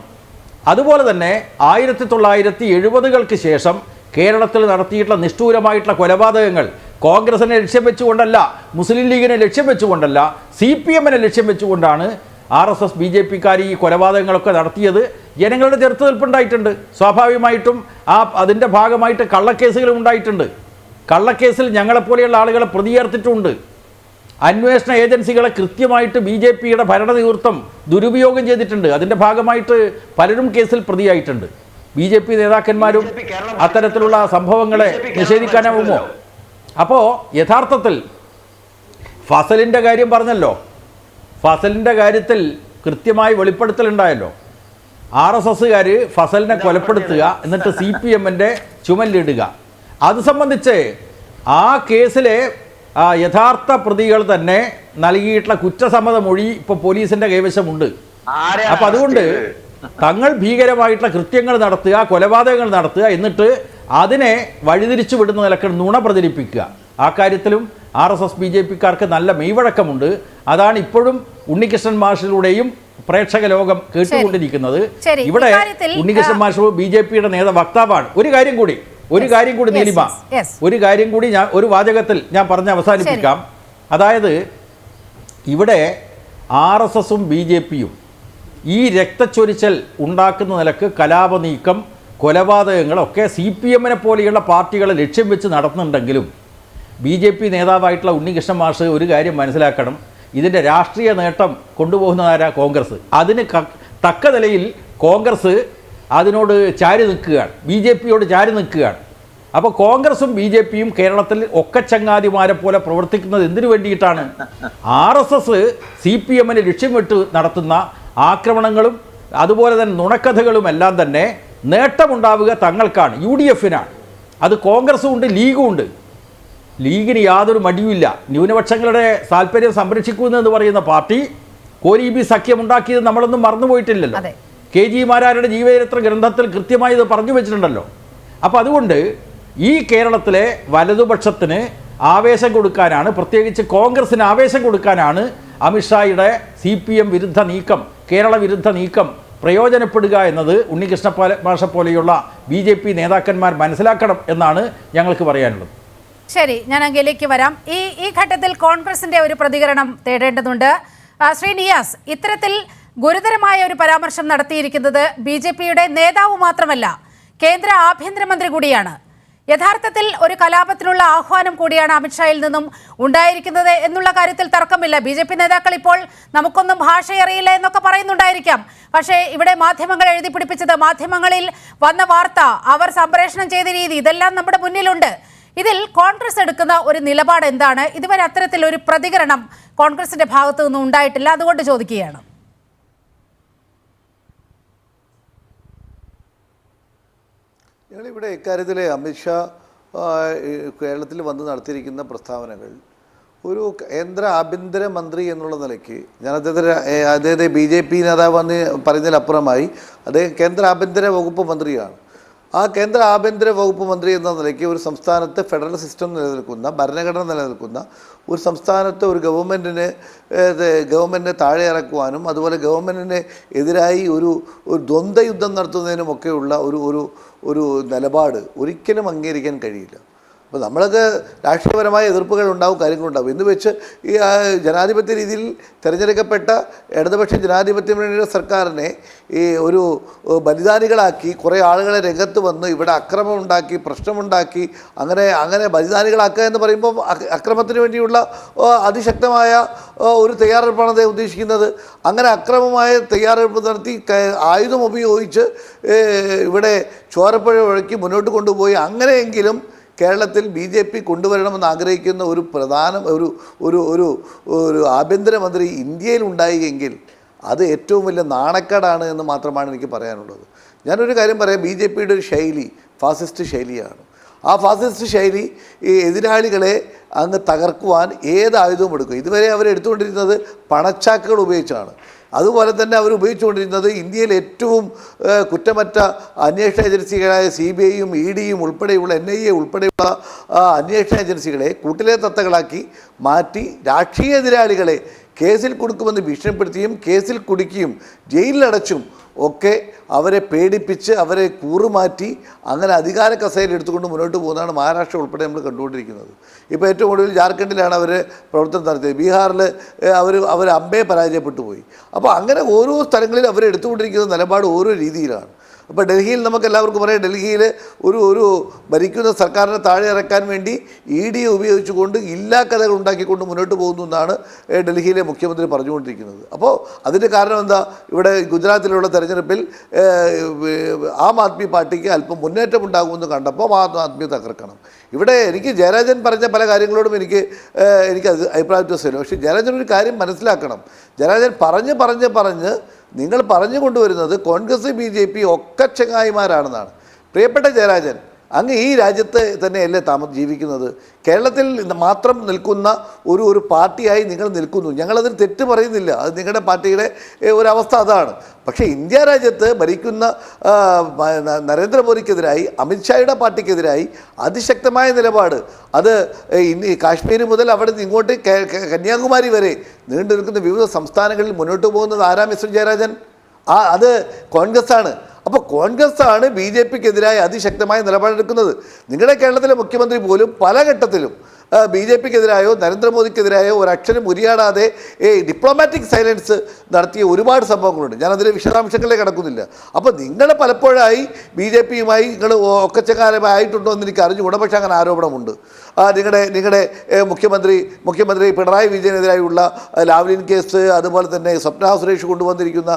B: അതുപോലെ തന്നെ 1970-കൾക്ക് ശേഷം കേരളത്തിൽ നടത്തിയിട്ടുള്ള നിഷ്ഠൂരമായിട്ടുള്ള കൊലപാതകങ്ങൾ കോൺഗ്രസിനെ ലക്ഷ്യം വെച്ചുകൊണ്ടല്ല, മുസ്ലിം ലീഗിനെ ലക്ഷ്യം വെച്ചുകൊണ്ടല്ല, CPM-നെ ലക്ഷ്യം വെച്ചുകൊണ്ടാണ് RSS BJPക്കാർ ഈ കൊലപാതകങ്ങളൊക്കെ നടത്തിയത്. ജനങ്ങളുടെ ചെറുത്തുനിൽപ്പുണ്ടായിട്ടുണ്ട്. സ്വാഭാവികമായിട്ടും അതിൻ്റെ ഭാഗമായിട്ട് കള്ളക്കേസുകളും ഉണ്ടായിട്ടുണ്ട്. കള്ളക്കേസിൽ ഞങ്ങളെപ്പോലെയുള്ള ആളുകളെ പ്രതി ചേർത്തിട്ടുമുണ്ട്. അന്വേഷണ ഏജൻസികളെ കൃത്യമായിട്ട് BJPയുടെ ഭരണ നേതൃത്വം ദുരുപയോഗം ചെയ്തിട്ടുണ്ട്. അതിൻ്റെ ഭാഗമായിട്ട് പലരും കേസിൽ പ്രതിയായിട്ടുണ്ട്. BJP നേതാക്കന്മാരും അത്തരത്തിലുള്ള സംഭവങ്ങളെ നിഷേധിക്കാനാവുമോ? അപ്പോൾ യഥാർത്ഥത്തിൽ ഫസലിൻ്റെ കാര്യം പറഞ്ഞല്ലോ, ഫസലിൻ്റെ കാര്യത്തിൽ കൃത്യമായി വെളിപ്പെടുത്തലുണ്ടായല്ലോ. RSSകാർ ഫസലിനെ കൊലപ്പെടുത്തുക, എന്നിട്ട് CPMൻ്റെ ചുമലിടുക. അത് സംബന്ധിച്ച് ആ കേസിലെ യഥാർത്ഥ പ്രതികൾ തന്നെ നൽകിയിട്ടുള്ള കുറ്റസമ്മത മൊഴി ഇപ്പോൾ പോലീസിൻ്റെ കൈവശമുണ്ട്. അപ്പം അതുകൊണ്ട് തങ്ങൾ ഭീകരമായിട്ടുള്ള കൃത്യങ്ങൾ നടത്തുക, കൊലപാതകങ്ങൾ നടത്തുക, എന്നിട്ട് അതിനെ വഴിതിരിച്ചു വിടുന്ന നിലക്ക് നുണ പ്രചരിപ്പിക്കുക, ആ കാര്യത്തിലും RSS BJPക്കാർക്ക് നല്ല മെയ്വഴക്കമുണ്ട്. അതാണ് ഇപ്പോഴും ഉണ്ണികൃഷ്ണൻ മാഷിലൂടെയും പ്രേക്ഷക ലോകം കേട്ടുകൊണ്ടിരിക്കുന്നത്. ഇവിടെ ഉണ്ണികൃഷ്ണൻ മാഷ് BJPയുടെ വക്താവാണ്. ഒരു കാര്യം കൂടി നീലിമ, ഒരു കാര്യം കൂടി ഞാൻ ഒരു വാചകത്തിൽ ഞാൻ പറഞ്ഞ് അവസാനിപ്പിക്കാം. അതായത് ഇവിടെ RSSും BJPയും ഈ രക്തച്ചൊരിച്ചൽ ഉണ്ടാക്കുന്ന നിലക്ക് കലാപ നീക്കം, കൊലപാതകങ്ങളൊക്കെ CPMനെ പോലെയുള്ള പാർട്ടികളെ ലക്ഷ്യം വെച്ച് നടത്തുന്നുണ്ടെങ്കിലും BJP നേതാവായിട്ടുള്ള ഉണ്ണികൃഷ്ണൻ മാഷ് ഒരു കാര്യം മനസ്സിലാക്കണം, ഇതിൻ്റെ രാഷ്ട്രീയ നേട്ടം കൊണ്ടുപോകുന്നതാരാ? കോൺഗ്രസ്. അതിന് തക്ക നിലയിൽ കോൺഗ്രസ് അതിനോട് ചാരി നിൽക്കുകയാണ്, BJPയോട് ചാരി നിൽക്കുകയാണ്. അപ്പോൾ കോൺഗ്രസും BJPയും കേരളത്തിൽ ഒക്കച്ചങ്ങാതിമാരെ പോലെ പ്രവർത്തിക്കുന്നത് എന്തിനു വേണ്ടിയിട്ടാണ്? RSS CPMനെ ലക്ഷ്യമിട്ട് നടത്തുന്ന ആക്രമണങ്ങളും അതുപോലെ തന്നെ നുണക്കഥകളും എല്ലാം തന്നെ നേട്ടമുണ്ടാവുക തങ്ങൾക്കാണ്, UDFനാണ്. അത് കോൺഗ്രസും ഉണ്ട്, ലീഗും ഉണ്ട്. ലീഗിന് യാതൊരു മടിയുമില്ല. ന്യൂനപക്ഷങ്ങളുടെ താല്പര്യം സംരക്ഷിക്കുമെന്ന് പറയുന്ന പാർട്ടി കോലീബി സഖ്യമുണ്ടാക്കിയത് നമ്മളൊന്നും മറന്നുപോയിട്ടില്ലല്ലോ. KG മാരാരുടെ ജീവചരിത്ര ഗ്രന്ഥത്തിൽ കൃത്യമായി ഇത് പറഞ്ഞു വെച്ചിട്ടുണ്ടല്ലോ. അപ്പോൾ അതുകൊണ്ട് ഈ കേരളത്തിലെ വലതുപക്ഷത്തിന് ആവേശം കൊടുക്കാനാണ്, പ്രത്യേകിച്ച് കോൺഗ്രസിന് ആവേശം കൊടുക്കാനാണ് അമിത്ഷായുടെ CPM വിരുദ്ധ നീക്കം, കേരള വിരുദ്ധ നീക്കം പ്രയോജനപ്പെടുക എന്നത് ഉണ്ണികൃഷ്ണ മാഷ പോലെയുള്ള BJP നേതാക്കന്മാർ മനസ്സിലാക്കണം എന്നാണ് ഞങ്ങൾക്ക് പറയാനുള്ളത്.
A: ശരി, ഞാൻ അങ്ങയിലേക്ക് വരാം. ഈ ഘട്ടത്തിൽ കോൺഗ്രസിന്റെ ഒരു പ്രതികരണം തേടേണ്ടതുണ്ട്. ശ്രീ നിയാസ്, ഇത്തരത്തിൽ ഗുരുതരമായ ഒരു പരാമർശം നടത്തിയിരിക്കുന്നത് BJPയുടെ നേതാവ് മാത്രമല്ല, കേന്ദ്ര ആഭ്യന്തരമന്ത്രി കൂടിയാണ്. യഥാർത്ഥത്തിൽ ഒരു കലാപത്തിനുള്ള ആഹ്വാനം കൂടിയാണ് അമിത്ഷായിൽ നിന്നും ഉണ്ടായിരിക്കുന്നത് എന്നുള്ള കാര്യത്തിൽ തർക്കമില്ല. BJP നേതാക്കൾ ഇപ്പോൾ നമുക്കൊന്നും ഭാഷയറിയില്ല എന്നൊക്കെ പറയുന്നുണ്ടായിരിക്കാം. പക്ഷേ ഇവിടെ മാധ്യമങ്ങൾ എഴുതി പിടിപ്പിച്ചത്, മാധ്യമങ്ങളിൽ വന്ന വാർത്ത, അവർ സംപ്രേഷണം ചെയ്ത രീതി, ഇതെല്ലാം നമ്മുടെ മുന്നിലുണ്ട്. ഇതിൽ കോൺഗ്രസ് എടുക്കുന്ന ഒരു നിലപാട് എന്താണ്? ഇതുവരെ അത്തരത്തിൽ ഒരു പ്രതികരണം കോൺഗ്രസിന്റെ ഭാഗത്തു നിന്നും ഉണ്ടായിട്ടില്ല, അതുകൊണ്ട് ചോദിക്കുകയാണ്.
D: ഞങ്ങളിവിടെ ഇക്കാര്യത്തിൽ അമിത്ഷാ കേരളത്തിൽ വന്ന് നടത്തിയിരിക്കുന്ന പ്രസ്താവനകൾ ഒരു കേന്ദ്ര ആഭ്യന്തരമന്ത്രി എന്നുള്ള നിലയ്ക്ക്, ഞാൻ അദ്ദേഹത്തെ BJP നേതാവ് എന്ന് പറയുന്നതിലപ്പുറമായി അദ്ദേഹം കേന്ദ്ര ആഭ്യന്തര വകുപ്പ് മന്ത്രിയാണ്. ആ കേന്ദ്ര ആഭ്യന്തര വകുപ്പ് മന്ത്രി എന്ന നിലയ്ക്ക് ഒരു സംസ്ഥാനത്ത് ഫെഡറൽ സിസ്റ്റം നിലനിൽക്കുന്ന, ഭരണഘടന നിലനിൽക്കുന്ന ഒരു സംസ്ഥാനത്ത് ഒരു ഗവൺമെൻറ്റിനെ താഴെ ഇറക്കുവാനും അതുപോലെ ഗവൺമെൻറ്റിന് എതിരായി ഒരു ദ്വന്ദ്വ യുദ്ധം നടത്തുന്നതിനുമൊക്കെയുള്ള ഒരു നിലപാട് ഒരിക്കലും അംഗീകരിക്കാൻ കഴിയില്ല. അപ്പോൾ നമ്മളൊക്കെ രാഷ്ട്രീയപരമായ എതിർപ്പുകൾ ഉണ്ടാവും, കാര്യങ്ങളുണ്ടാവും. എന്ന് വെച്ച് ഈ ജനാധിപത്യ രീതിയിൽ തിരഞ്ഞെടുക്കപ്പെട്ട ഇടതുപക്ഷ ജനാധിപത്യ മുന്നണിയുടെ സർക്കാരിനെ ഈ ഒരു ബലിദാനികളാക്കി കുറേ ആളുകളെ രംഗത്ത് വന്ന് ഇവിടെ അക്രമമുണ്ടാക്കി, പ്രശ്നമുണ്ടാക്കി, അങ്ങനെ ബലിദാനികളാക്കുക എന്ന് പറയുമ്പോൾ അക്രമത്തിന് വേണ്ടിയുള്ള അതിശക്തമായ ഒരു തയ്യാറെടുപ്പാണ് അദ്ദേഹം ഉദ്ദേശിക്കുന്നത്. അങ്ങനെ അക്രമമായ തയ്യാറെടുപ്പ് നടത്തി ആയുധം ഉപയോഗിച്ച് ഇവിടെ ചോരപ്പുഴ ഒഴുക്കി മുന്നോട്ട് കൊണ്ടുപോയി അങ്ങനെയെങ്കിലും കേരളത്തിൽ BJP കൊണ്ടുവരണമെന്ന് ആഗ്രഹിക്കുന്ന ഒരു പ്രധാന ഒരു ആഭ്യന്തരമന്ത്രി ഇന്ത്യയിൽ ഉണ്ടായെങ്കിൽ അത് ഏറ്റവും വലിയ നാണക്കേടാണ് എന്ന് മാത്രമാണ് എനിക്ക് പറയാനുള്ളത്. ഞാനൊരു കാര്യം പറയാം, BJPയുടെ ഒരു ശൈലി ഫാസിസ്റ്റ് ശൈലിയാണ്. ആ ഫാസിസ്റ്റ് ശൈലി ഈ എതിരാളികളെ അങ്ങ് തകർക്കുവാൻ ഏത് ആയുധവും എടുക്കും. ഇതുവരെ അവരെടുത്തുകൊണ്ടിരുന്നത് പണച്ചാക്കുകൾ ഉപയോഗിച്ചാണ്. അതുപോലെ തന്നെ അവർ ഉപയോഗിച്ചുകൊണ്ടിരുന്നത് ഇന്ത്യയിൽ ഏറ്റവും കുറ്റമറ്റ അന്വേഷണ ഏജൻസികളായ CBIയും EDയും ഉൾപ്പെടെയുള്ള NIA ഉൾപ്പെടെയുള്ള അന്വേഷണ ഏജൻസികളെ കൂട്ടിലെ തത്തകളാക്കി മാറ്റി രാഷ്ട്രീയ എതിരാളികളെ കേസിൽ കൊടുക്കുമെന്ന് ഭീഷണിപ്പെടുത്തിയും കേസിൽ കുടുക്കിയും ജയിലിലടച്ചും ഒക്കെ അവരെ പേടിപ്പിച്ച് അവരെ കൂറുമാറ്റി അങ്ങനെ അധികാര കസേര എടുത്തുകൊണ്ട് മുന്നോട്ട് പോകുന്നതാണ് മഹാരാഷ്ട്ര ഉൾപ്പെടെ നമ്മൾ കണ്ടുകൊണ്ടിരിക്കുന്നത്. ഇപ്പോൾ ഏറ്റവും ഒടുവിൽ ജാർഖണ്ഡിലാണ് അവർ പ്രവർത്തനം നടത്തിയത്. ബീഹാറിൽ അവർ അമ്പയെ പരാജയപ്പെട്ടു പോയി. അപ്പോൾ അങ്ങനെ ഓരോ സ്ഥലങ്ങളിൽ അവരെടുത്തുകൊണ്ടിരിക്കുന്ന നിലപാട് ഓരോ രീതിയിലാണ്. അപ്പോൾ ഡൽഹിയിൽ നമുക്ക് എല്ലാവർക്കും പറയാം, ഡൽഹിയിൽ ഒരു ഭരിക്കുന്ന സർക്കാരിനെ താഴെ ഇറക്കാൻ വേണ്ടി ED ഉപയോഗിച്ചുകൊണ്ട് ഇല്ലാ കഥകൾ ഉണ്ടാക്കിക്കൊണ്ട് മുന്നോട്ട് പോകുന്നു എന്നാണ് ഡൽഹിയിലെ മുഖ്യമന്ത്രി പറഞ്ഞുകൊണ്ടിരിക്കുന്നത്. അപ്പോൾ അതിൻ്റെ കാരണം എന്താ? ഇവിടെ ഗുജറാത്തിലുള്ള തെരഞ്ഞെടുപ്പിൽ ആം ആദ്മി പാർട്ടിക്ക് അല്പം മുന്നേറ്റം ഉണ്ടാകുമെന്ന് കണ്ടപ്പോൾ ആം ആദ്മി തകർക്കണം. ഇവിടെ എനിക്ക് ജയരാജൻ പറഞ്ഞ പല കാര്യങ്ങളോടും എനിക്ക് അഭിപ്രായ വ്യത്യാസമില്ല. പക്ഷേ ജയരാജൻ ഒരു കാര്യം മനസ്സിലാക്കണം. ജയരാജൻ പറഞ്ഞ് നിങ്ങൾ പറഞ്ഞു കൊണ്ടുവരുന്നത് കോൺഗ്രസ് BJP ഒക്കെ ചങ്ങായിമാരാണെന്നാണ്. പ്രിയപ്പെട്ട ജയരാജൻ, അങ്ങ് ഈ രാജ്യത്ത് തന്നെയല്ലേ ജീവിക്കുന്നത്? കേരളത്തിൽ മാത്രം നിൽക്കുന്ന ഒരു പാർട്ടിയായി നിങ്ങൾ നിൽക്കുന്നു. ഞങ്ങളതിന് തെറ്റ് പറയുന്നില്ല, അത് നിങ്ങളുടെ പാർട്ടിയുടെ ഒരവസ്ഥ അതാണ്. പക്ഷേ ഇന്ത്യ രാജ്യത്ത് ഭരിക്കുന്ന നരേന്ദ്രമോദിക്കെതിരായി, അമിത്ഷായുടെ പാർട്ടിക്കെതിരായി അതിശക്തമായ നിലപാട്, അത് കാശ്മീർ മുതൽ അവിടെ നിന്ന് ഇങ്ങോട്ട് കന്യാകുമാരി വരെ നീണ്ടു നിൽക്കുന്ന വിവിധ സംസ്ഥാനങ്ങളിൽ മുന്നോട്ട് പോകുന്നത് ആരാ മിസ്റ്റർ ജയരാജൻ? അത് കോൺഗ്രസ്സാണ്. അപ്പോൾ കോൺഗ്രസ്സാണ് BJPക്കെതിരായി അതിശക്തമായ നിലപാടെടുക്കുന്നത്. നിങ്ങളുടെ കേരളത്തിലെ മുഖ്യമന്ത്രി പോലും പല ഘട്ടത്തിലും BJPക്കെതിരായോ നരേന്ദ്രമോദിക്കെതിരായോ ഒരക്ഷരം ഉരിയാടാതെ ഡിപ്ലോമാറ്റിക് സൈലൻസ് നടത്തിയ ഒരുപാട് സംഭവങ്ങളുണ്ട്. ഞാനതിൽ വിശദാംശങ്ങളിലേക്ക് കടക്കുന്നില്ല. അപ്പോൾ നിങ്ങൾ പലപ്പോഴായി BJPയുമായി നിങ്ങൾ ഒക്കച്ചക്കാരമായിട്ടുണ്ടോ എന്ന് എനിക്ക് അറിഞ്ഞുകൂടാ. പക്ഷേ അങ്ങനെ ആരോപണമുണ്ട്. നിങ്ങളുടെ മുഖ്യമന്ത്രി പിണറായി വിജയനെതിരായുള്ള ലാവ്ലിൻ കേസ്, അതുപോലെ തന്നെ സ്വപ്ന സുരേഷ് കൊണ്ടുവന്നിരിക്കുന്ന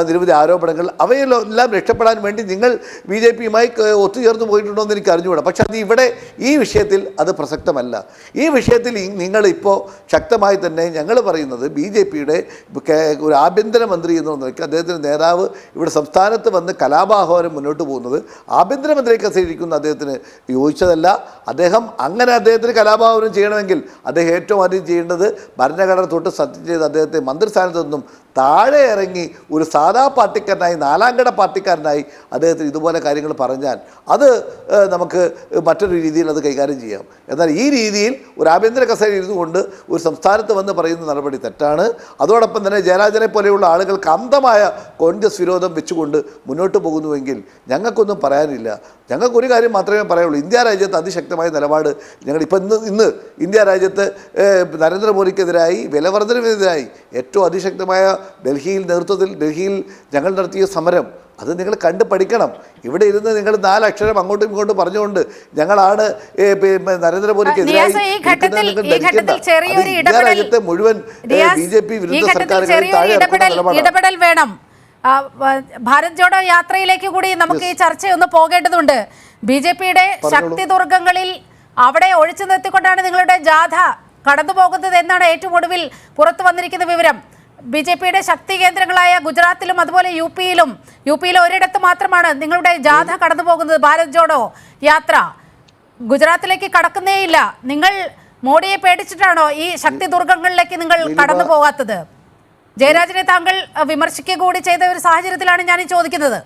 D: നിരവധി ആരോപണങ്ങൾ, അവയെല്ലാം രക്ഷപ്പെടാൻ വേണ്ടി നിങ്ങൾ BJPയുമായി ഒത്തുചേർന്ന് പോയിട്ടുണ്ടോ എന്ന് എനിക്ക് അറിഞ്ഞുകൂടാ. പക്ഷെ അത് ഇവിടെ ഈ വിഷയത്തിൽ അത് പ്രസക്തമല്ല. ഈ വിഷയത്തിൽ നിങ്ങളിപ്പോൾ ശക്തമായി തന്നെ ഞങ്ങൾ പറയുന്നത് BJPയുടെ ഒരു ആഭ്യന്തരമന്ത്രി എന്ന് നോക്കി അദ്ദേഹത്തിൻ്റെ നേതാവ് ഇവിടെ സംസ്ഥാനത്ത് വന്ന് കലാപാഹ്വാനം മുന്നോട്ട് പോകുന്നത് ആഭ്യന്തരമന്ത്രി കസേരയിരിക്കുന്ന അദ്ദേഹത്തിന് യോജിച്ചതല്ല. അദ്ദേഹത്തിന് കലാപാഹ്വാനം ചെയ്യണമെങ്കിൽ അദ്ദേഹം ഏറ്റവും ആദ്യം ചെയ്യേണ്ടത് ഭരണഘടന തൊട്ട് സത്യം ചെയ്ത് അദ്ദേഹത്തെ മന്ത്രിസ്ഥാനത്ത് നിന്നും താഴെ ഇറങ്ങി ഒരു സാധാ പാർട്ടിക്കാരനായി, നാലാംകട പാർട്ടിക്കാരനായി അദ്ദേഹത്തിന് ഇതുപോലെ കാര്യങ്ങൾ പറഞ്ഞാൽ അത് നമുക്ക് മറ്റൊരു രീതിയിൽ അത് കൈകാര്യം ചെയ്യാം. എന്നാൽ ഈ രീതിയിൽ ഒരു ആഭ്യന്തര കസേര ഇരുന്നുകൊണ്ട് ഒരു സംസ്ഥാനത്ത് വന്ന് പറയുന്ന നടപടി തെറ്റാണ്. അതോടൊപ്പം തന്നെ ജയരാജനെ പോലെയുള്ള ആളുകൾക്ക് അന്ധമായ കോൺഗ്രസ് വിരോധം വെച്ചുകൊണ്ട് മുന്നോട്ട് പോകുന്നുവെങ്കിൽ ഞങ്ങൾക്കൊന്നും പറയാനില്ല. ഞങ്ങൾക്കൊരു കാര്യം മാത്രമേ പറയുള്ളൂ. ഇന്ത്യ രാജ്യത്ത് അതിശക്തമായ നിലപാട് ഞങ്ങളിപ്പോൾ ഇന്ന് ഇന്ത്യ രാജ്യത്ത് നരേന്ദ്രമോദിക്കെതിരായി, വിലവർദ്ധനവിനെതിരായി ഏറ്റവും അതിശക്തമായ ഡൽഹിയിൽ ഞങ്ങൾ നടത്തിയ സമരം അത് നിങ്ങൾ കണ്ട് പഠിക്കണം. ഇവിടെ ഇരുന്ന് നിങ്ങൾ 4 അക്ഷരം അങ്ങോട്ടും ഇങ്ങോട്ടും പറഞ്ഞുകൊണ്ട് ഞങ്ങളാണ് നരേന്ദ്രമോദിക്കെതിരായി രാജ്യത്തെ മുഴുവൻ BJP വിരുദ്ധ സർക്കാരുകൾ
A: ഇടപെടൽ വേണം. ഭാരത് ജോഡോ യാത്രയിലേക്ക് കൂടി നമുക്ക് ഈ ചർച്ചയൊന്ന് പോകേണ്ടതുണ്ട്. BJPയുടെ ശക്തി ദുർഗങ്ങളിൽ അവിടെ ഒഴിച്ചു നിർത്തിക്കൊണ്ടാണ് നിങ്ങളുടെ ജാഥ കടന്നു പോകുന്നത് എന്നാണ് ഏറ്റവും ഒടുവിൽ പുറത്തു വന്നിരിക്കുന്ന വിവരം. BJPയുടെ ശക്തി കേന്ദ്രങ്ങളായ ഗുജറാത്തിലും അതുപോലെ യുപിയിൽ ഒരിടത്ത് മാത്രമാണ് നിങ്ങളുടെ ജാഥ കടന്നു പോകുന്നത്. ഭാരത് ജോഡോ യാത്ര ഗുജറാത്തിലേക്ക് കടക്കുന്നേയില്ല. നിങ്ങൾ മോഡിയെ പേടിച്ചിട്ടാണോ ഈ ശക്തി ദുർഗങ്ങളിലേക്ക് നിങ്ങൾ കടന്നു പോകാത്തത്? ജയരാജനെ താങ്കൾ വിമർശിക്കുക കൂടി ചെയ്ത ഒരു സാഹചര്യത്തിലാണ് ഞാൻ ഈ ചോദിക്കുന്നത്.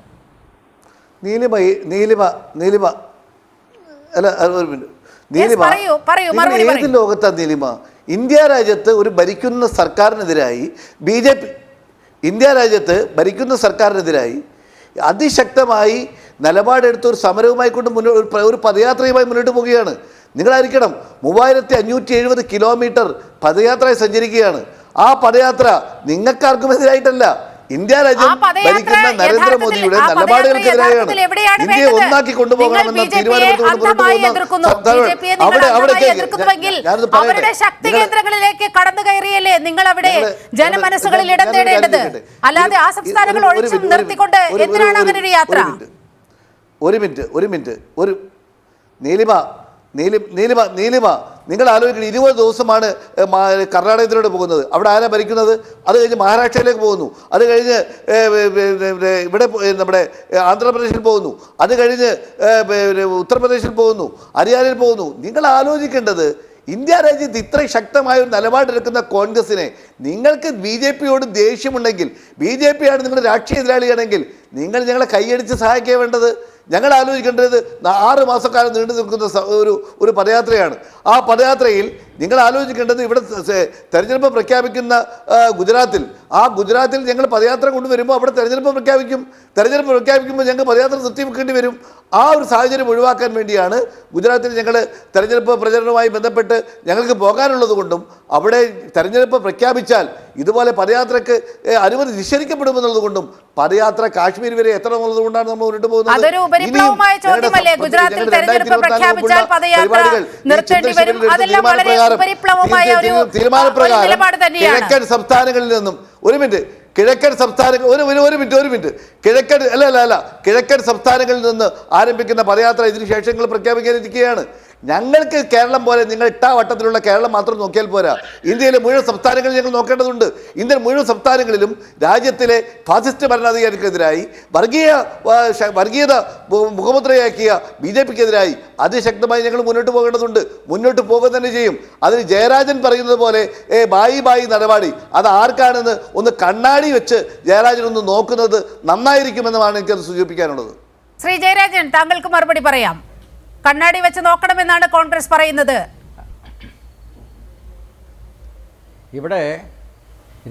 D: ഏത് ലോകത്താണ് നീലിമ? ഇന്ത്യ രാജ്യത്ത് ഒരു ഭരിക്കുന്ന സർക്കാരിനെതിരായി അതിശക്തമായി നിലപാടെടുത്ത ഒരു സമരവുമായി കൊണ്ട് ഒരു പദയാത്രയുമായി മുന്നോട്ട് പോവുകയാണ്. നിങ്ങളായിരിക്കണം 3570 കിലോമീറ്റർ പദയാത്രയായി സഞ്ചരിക്കുകയാണ്. ആ പദയാത്ര നിങ്ങൾക്കാർക്കും എതിരായിട്ടല്ല, ഇന്ത്യ രാജ്യം ഭരിക്കുന്ന നരേന്ദ്രമോദിയുടെ നിലപാടുകൾക്കെതിരെയാണ്. ഇന്ത്യയെ ഒന്നാക്കി കൊണ്ടുപോകണമെന്ന
A: അവരുടെ ശക്തി കേന്ദ്രങ്ങളിലേക്ക് കടന്നു കയറിയല്ലേ നിങ്ങൾ അവിടെ ജനമനസ്സുകളിൽ ഇടം തേടേണ്ടത്, അല്ലാതെ ആ സംസ്ഥാനങ്ങൾ ഒഴിച്ചു നിർത്തിക്കൊണ്ട് എന്തിനാണ് അങ്ങനെ ഒരു യാത്ര?
D: ഒരു മിനിറ്റ് നീലിമ നിങ്ങൾ ആലോചിക്കണം. 20 ദിവസമാണ് കർണാടകത്തിലൂടെ പോകുന്നത്. അവിടെ ആരാ ഭരിക്കുന്നത്? അത് കഴിഞ്ഞ് മഹാരാഷ്ട്രയിലേക്ക് പോകുന്നു. അത് കഴിഞ്ഞ് ഇവിടെ നമ്മുടെ ആന്ധ്രാപ്രദേശിൽ പോകുന്നു. അത് കഴിഞ്ഞ് ഉത്തർപ്രദേശിൽ പോകുന്നു, ഹരിയാനയിൽ പോകുന്നു. നിങ്ങൾ ആലോചിക്കേണ്ടത്, ഇന്ത്യ രാജ്യത്ത് ഇത്രയും ശക്തമായ ഒരു നിലപാടെടുക്കുന്ന കോൺഗ്രസിനെ നിങ്ങൾക്ക് BJPയോട് ദേഷ്യമുണ്ടെങ്കിൽ, BJPയാണ് നിങ്ങളുടെ രാഷ്ട്രീയ എതിരാളിയാണെങ്കിൽ നിങ്ങൾ ഞങ്ങളെ കൈയടിച്ച് സഹായിക്കാൻ വേണ്ടത്. ഞങ്ങൾ ആലോചിക്കേണ്ടത് 6 മാസക്കാലം നീണ്ടു നിൽക്കുന്ന ഒരു പദയാത്രയാണ്. ആ പദയാത്രയിൽ നിങ്ങൾ ആലോചിക്കേണ്ടത് ഇവിടെ തെരഞ്ഞെടുപ്പ് പ്രഖ്യാപിക്കുന്ന ഗുജറാത്തിൽ, ആ ഗുജറാത്തിൽ ഞങ്ങൾ പദയാത്ര കൊണ്ടുവരുമ്പോൾ അവിടെ തെരഞ്ഞെടുപ്പ് പ്രഖ്യാപിക്കുമ്പോൾ ഞങ്ങൾക്ക് പദയാത്ര നിർത്തിവെക്കേണ്ടി വരും. ആ ഒരു സാഹചര്യം ഒഴിവാക്കാൻ വേണ്ടിയാണ് ഗുജറാത്തിൽ ഞങ്ങൾ തെരഞ്ഞെടുപ്പ് പ്രചരണവുമായി ബന്ധപ്പെട്ട് ഞങ്ങൾക്ക് പോകാനുള്ളത് കൊണ്ടും അവിടെ തെരഞ്ഞെടുപ്പ് പ്രഖ്യാപിച്ചാൽ ഇതുപോലെ പദയാത്രക്ക് അനുമതി നിഷേധിക്കപ്പെടുമെന്നുള്ളത് കൊണ്ടും പദയാത്ര കാശ്മീർ വരെ എത്തണമെന്നുള്ളത് കൊണ്ടാണ് നമ്മൾ മുന്നോട്ട് പോകുന്നത്.
A: അതൊരു ഉപരിപ്ലവമായ ചോദ്യമല്ലേ? ഗുജറാത്തിൽ തെരഞ്ഞെടുപ്പ് പ്രഖ്യാപിച്ചാൽ പദയാത്ര നിർത്തേണ്ടി വരും. അതെല്ലാം വളരെ ഉപരിപ്ലവമായ ഒരു നിലപാട് തന്നെയാണ്.
D: കിഴക്കൻ സംസ്ഥാനങ്ങളിൽ നിന്നും കിഴക്കൻ സംസ്ഥാനങ്ങളിൽ നിന്ന് ആരംഭിക്കുന്ന പദയാത്ര ഇതിന് ശേഷങ്ങൾ പ്രഖ്യാപിക്കാനിരിക്കുകയാണ്. ഞങ്ങൾക്ക് കേരളം പോലെ നിങ്ങൾ ഇട്ടാവട്ടത്തിലുള്ള കേരളം മാത്രം നോക്കിയാൽ പോരാ, ഇന്ത്യയിലെ മുഴുവൻ സംസ്ഥാനങ്ങളിൽ ഞങ്ങൾ നോക്കേണ്ടതുണ്ട്. ഇന്ത്യൻ മുഴുവൻ സംസ്ഥാനങ്ങളിലും രാജ്യത്തിലെ ഫാസിസ്റ്റ് ഭരണാധികാരിക്കെതിരായി വർഗീയത മുഖമുദ്രയാക്കിയ BJPക്കെതിരായി അതിശക്തമായി ഞങ്ങൾ മുന്നോട്ട് പോകേണ്ടതുണ്ട്. മുന്നോട്ട് പോകുക തന്നെ ചെയ്യും. അതിന് ജയരാജൻ പറയുന്നത് പോലെ ബായി നടപാടി അത് ആർക്കാണെന്ന് ഒന്ന് കണ്ണാടി വെച്ച് ജയരാജൻ ഒന്ന് നോക്കുന്നത് നന്നായിരിക്കുമെന്നാണ് എനിക്കത് സൂചിപ്പിക്കാനുള്ളത്.
A: ശ്രീ ജയരാജൻ, താങ്കൾക്ക് മറുപടി പറയാം. കണ്ണാടി വെച്ച് നോക്കണമെന്നാണ് കോൺഗ്രസ് പറയുന്നത്.
B: ഇവിടെ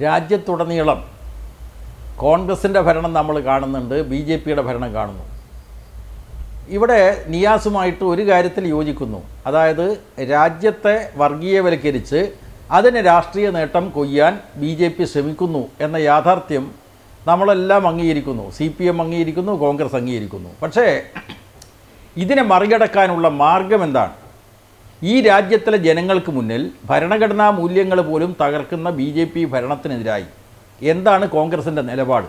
B: രാജ്യത്തുടനീളം കോൺഗ്രസിൻ്റെ ഭരണം നമ്മൾ കാണുന്നുണ്ട്, BJPയുടെ ഭരണം കാണുന്നു. ഇവിടെ നിയാസുമായിട്ട് ഒരു കാര്യത്തിൽ യോജിക്കുന്നു. അതായത് രാജ്യത്തെ വർഗീയവൽക്കരിച്ച് അതിന് രാഷ്ട്രീയ നേട്ടം കൊയ്യാൻ BJP ശ്രമിക്കുന്നു എന്ന യാഥാർത്ഥ്യം നമ്മളെല്ലാം അംഗീകരിക്കുന്നു. CPM അംഗീകരിക്കുന്നു, കോൺഗ്രസ് അംഗീകരിക്കുന്നു. പക്ഷേ ഇതിനെ മറികടക്കാനുള്ള മാർഗം എന്താണ്? ഈ രാജ്യത്തിലെ ജനങ്ങൾക്ക് മുന്നിൽ ഭരണഘടനാ മൂല്യങ്ങൾ പോലും തകർക്കുന്ന BJP ഭരണത്തിനെതിരായി എന്താണ് കോൺഗ്രസിൻ്റെ നിലപാട്?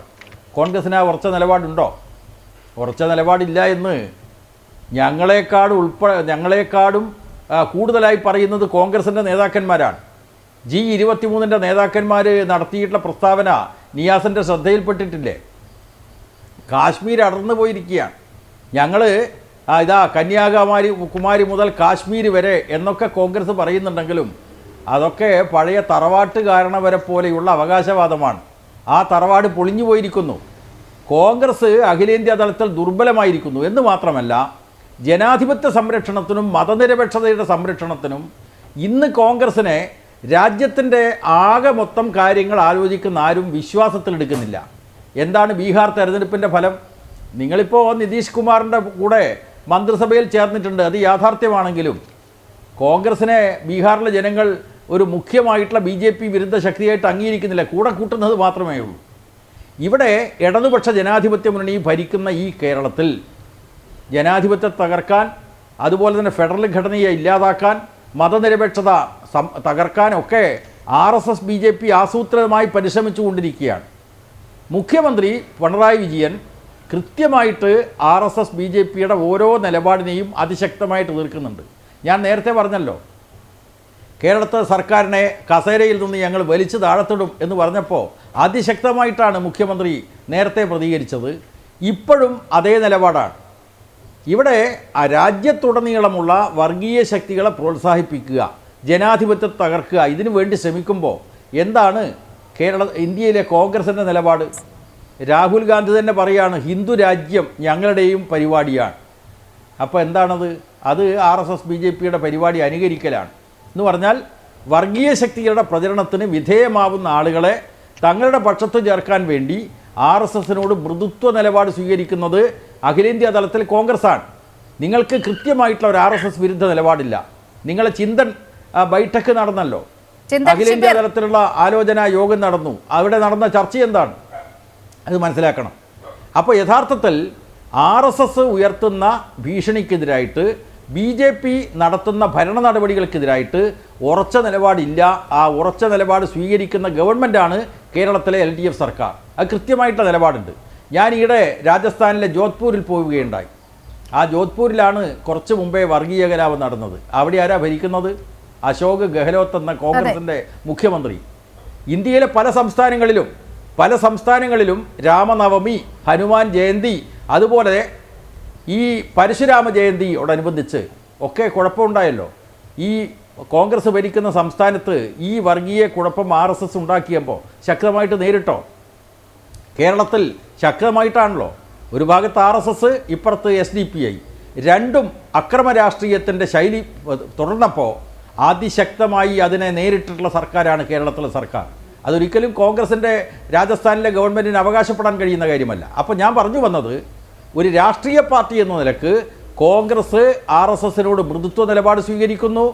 B: കോൺഗ്രസിന് ആ ഉറച്ച നിലപാടുണ്ടോ? ഉറച്ച നിലപാടില്ല എന്ന് ഞങ്ങളെക്കാളും കൂടുതലായി പറയുന്നത് കോൺഗ്രസിൻ്റെ നേതാക്കന്മാരാണ്. G23 നേതാക്കന്മാർ നടത്തിയിട്ടുള്ള പ്രസ്താവന നിയാസിൻ്റെ ശ്രദ്ധയിൽപ്പെട്ടിട്ടില്ലേ? കാശ്മീർ അടർന്നു പോയിരിക്കുകയാണ്. ഞങ്ങൾ കന്യാകുമാരി മുതൽ കാശ്മീർ വരെ എന്നൊക്കെ കോൺഗ്രസ് പറയുന്നുണ്ടെങ്കിലും അതൊക്കെ പഴയ തറവാട്ടുകാരണവരെ പോലെയുള്ള അവകാശവാദമാണ്. ആ തറവാട് പൊളിഞ്ഞു പോയിരിക്കുന്നു. കോൺഗ്രസ് അഖിലേന്ത്യാ തലത്തിൽ ദുർബലമായിരിക്കുന്നു എന്ന് മാത്രമല്ല, ജനാധിപത്യ സംരക്ഷണത്തിനും മതനിരപേക്ഷതയുടെ സംരക്ഷണത്തിനും ഇന്ന് കോൺഗ്രസിനെ രാജ്യത്തിൻ്റെ ആകെ മൊത്തം കാര്യങ്ങൾ ആലോചിക്കുന്ന ആരും വിശ്വാസത്തിലെടുക്കുന്നില്ല. എന്താണ് ബീഹാർ തെരഞ്ഞെടുപ്പിൻ്റെ ഫലം? നിങ്ങളിപ്പോൾ നിതീഷ് കുമാറിൻ്റെ കൂടെ മന്ത്രിസഭയിൽ ചേർന്നിട്ടുണ്ട്, അത് യാഥാർത്ഥ്യമാണെങ്കിലും കോൺഗ്രസിനെ ബീഹാറിലെ ജനങ്ങൾ ഒരു മുഖ്യമായിട്ടുള്ള BJP വിരുദ്ധ ശക്തിയായിട്ട് അംഗീകരിക്കുന്നില്ല, കൂടെ കൂട്ടുന്നത് മാത്രമേ ഉള്ളൂ. ഇവിടെ ഇടതുപക്ഷ ജനാധിപത്യ മുന്നണി ഭരിക്കുന്ന ഈ കേരളത്തിൽ ജനാധിപത്യത്തെ തകർക്കാൻ, അതുപോലെ തന്നെ ഫെഡറൽ ഘടനയെ ഇല്ലാതാക്കാൻ, മതനിരപേക്ഷത തകർക്കാനൊക്കെ RSS BJP ആസൂത്രിതമായി പരിശ്രമിച്ചുകൊണ്ടിരിക്കുകയാണ്. മുഖ്യമന്ത്രി പിണറായി വിജയൻ കൃത്യമായിട്ട് RSS BJPയുടെ ഓരോ നിലപാടിനെയും അതിശക്തമായിട്ട് എതിർക്കുന്നുണ്ട്. ഞാൻ നേരത്തെ പറഞ്ഞല്ലോ, കേരളത്തെ സർക്കാരിനെ കസേരയിൽ നിന്ന് ഞങ്ങൾ വലിച്ചു താഴത്തിടും എന്ന് പറഞ്ഞപ്പോൾ അതിശക്തമായിട്ടാണ് മുഖ്യമന്ത്രി നേരത്തെ പ്രതികരിച്ചത്. ഇപ്പോഴും അതേ നിലപാടാണ്. ഇവിടെ രാജ്യത്തുടനീളമുള്ള വർഗീയ ശക്തികളെ പ്രോത്സാഹിപ്പിക്കുക, ജനാധിപത്യത്തെ തകർക്കുക, ഇതിനു വേണ്ടി ശ്രമിക്കുമ്പോൾ എന്താണ് ഇന്ത്യയിലെ കോൺഗ്രസിൻ്റെ നിലപാട്? രാഹുൽ ഗാന്ധി തന്നെ പറയാണ്, ഹിന്ദു രാജ്യം ഞങ്ങളുടെയും പരിപാടിയാണ്. അപ്പോൾ എന്താണത്? അത് RSS BJPയുടെ പരിപാടി അനുകരിക്കലാണ്. എന്ന് പറഞ്ഞാൽ വർഗീയ ശക്തികളുടെ പ്രചരണത്തിന് വിധേയമാവുന്ന ആളുകളെ തങ്ങളുടെ പക്ഷത്ത് ചേർക്കാൻ വേണ്ടി RSSനോട് മൃദുത്വ നിലപാട് സ്വീകരിക്കുന്നത് അഖിലേന്ത്യാ തലത്തിൽ കോൺഗ്രസ്സാണ്. നിങ്ങൾക്ക് കൃത്യമായിട്ടുള്ള ഒരു RSS വിരുദ്ധ നിലപാടില്ല. നിങ്ങളെ ചിന്തൻ ബൈഠക്ക് നടന്നല്ലോ, അഖിലേന്ത്യാ തലത്തിലുള്ള ആലോചനാ യോഗം നടന്നു. അവിടെ നടന്ന ചർച്ച എന്താണ്? അത് മനസ്സിലാക്കണം. അപ്പോൾ യഥാർത്ഥത്തിൽ RSS ഉയർത്തുന്ന ഭീഷണിക്കെതിരായിട്ട് BJP നടത്തുന്ന ഭരണ നടപടികൾക്കെതിരായിട്ട് ഉറച്ച നിലപാടില്ല. ആ ഉറച്ച നിലപാട് സ്വീകരിക്കുന്ന ഗവൺമെൻറ്റാണ് കേരളത്തിലെ LDF സർക്കാർ. അത് കൃത്യമായിട്ടുള്ള നിലപാടുണ്ട്. ഞാൻ ഈയിടെ രാജസ്ഥാനിലെ ജോധ്പൂരിൽ പോവുകയുണ്ടായി. ആ ജോധ്പൂരിലാണ് കുറച്ച് മുമ്പേ വർഗീയ കലാപം നടന്നത്. അവിടെ ആരാ ഭരിക്കുന്നത്? അശോക് ഗെഹ്ലോത്ത് എന്ന കോൺഗ്രസിൻ്റെ മുഖ്യമന്ത്രി. ഇന്ത്യയിലെ പല സംസ്ഥാനങ്ങളിലും രാമനവമി, ഹനുമാൻ ജയന്തി, അതുപോലെ ഈ പരശുരാമ ജയന്തിയോടനുബന്ധിച്ച് ഒക്കെ കുഴപ്പമുണ്ടായല്ലോ. ഈ കോൺഗ്രസ് ഭരിക്കുന്ന സംസ്ഥാനത്ത് ഈ വർഗീയ കുഴപ്പം RSS ഉണ്ടാക്കിയപ്പോൾ ശക്തമായിട്ട് നേരിട്ടോ? കേരളത്തിൽ ശക്തമായിട്ടാണല്ലോ. ഒരു ഭാഗത്ത് RSS, ഇപ്പുറത്ത് SDPI. രണ്ടും അക്രമ രാഷ്ട്രീയത്തിൻ്റെ ശൈലി തുടർന്നപ്പോൾ അതിശക്തമായി അതിനെ നേരിട്ടിട്ടുള്ള സർക്കാരാണ് കേരളത്തിലെ സർക്കാർ. അതൊരിക്കലും കോൺഗ്രസിൻ്റെ രാജസ്ഥാനിലെ ഗവൺമെൻറ്റിന് അവകാശപ്പെടാൻ കഴിയുന്ന കാര്യമല്ല. അപ്പോൾ ഞാൻ പറഞ്ഞു വന്നത്, ഒരു രാഷ്ട്രീയ പാർട്ടി എന്ന നിലക്ക് കോൺഗ്രസ് RSSനോട് മൃദുത്വ നിലപാട് സ്വീകരിക്കുന്നു.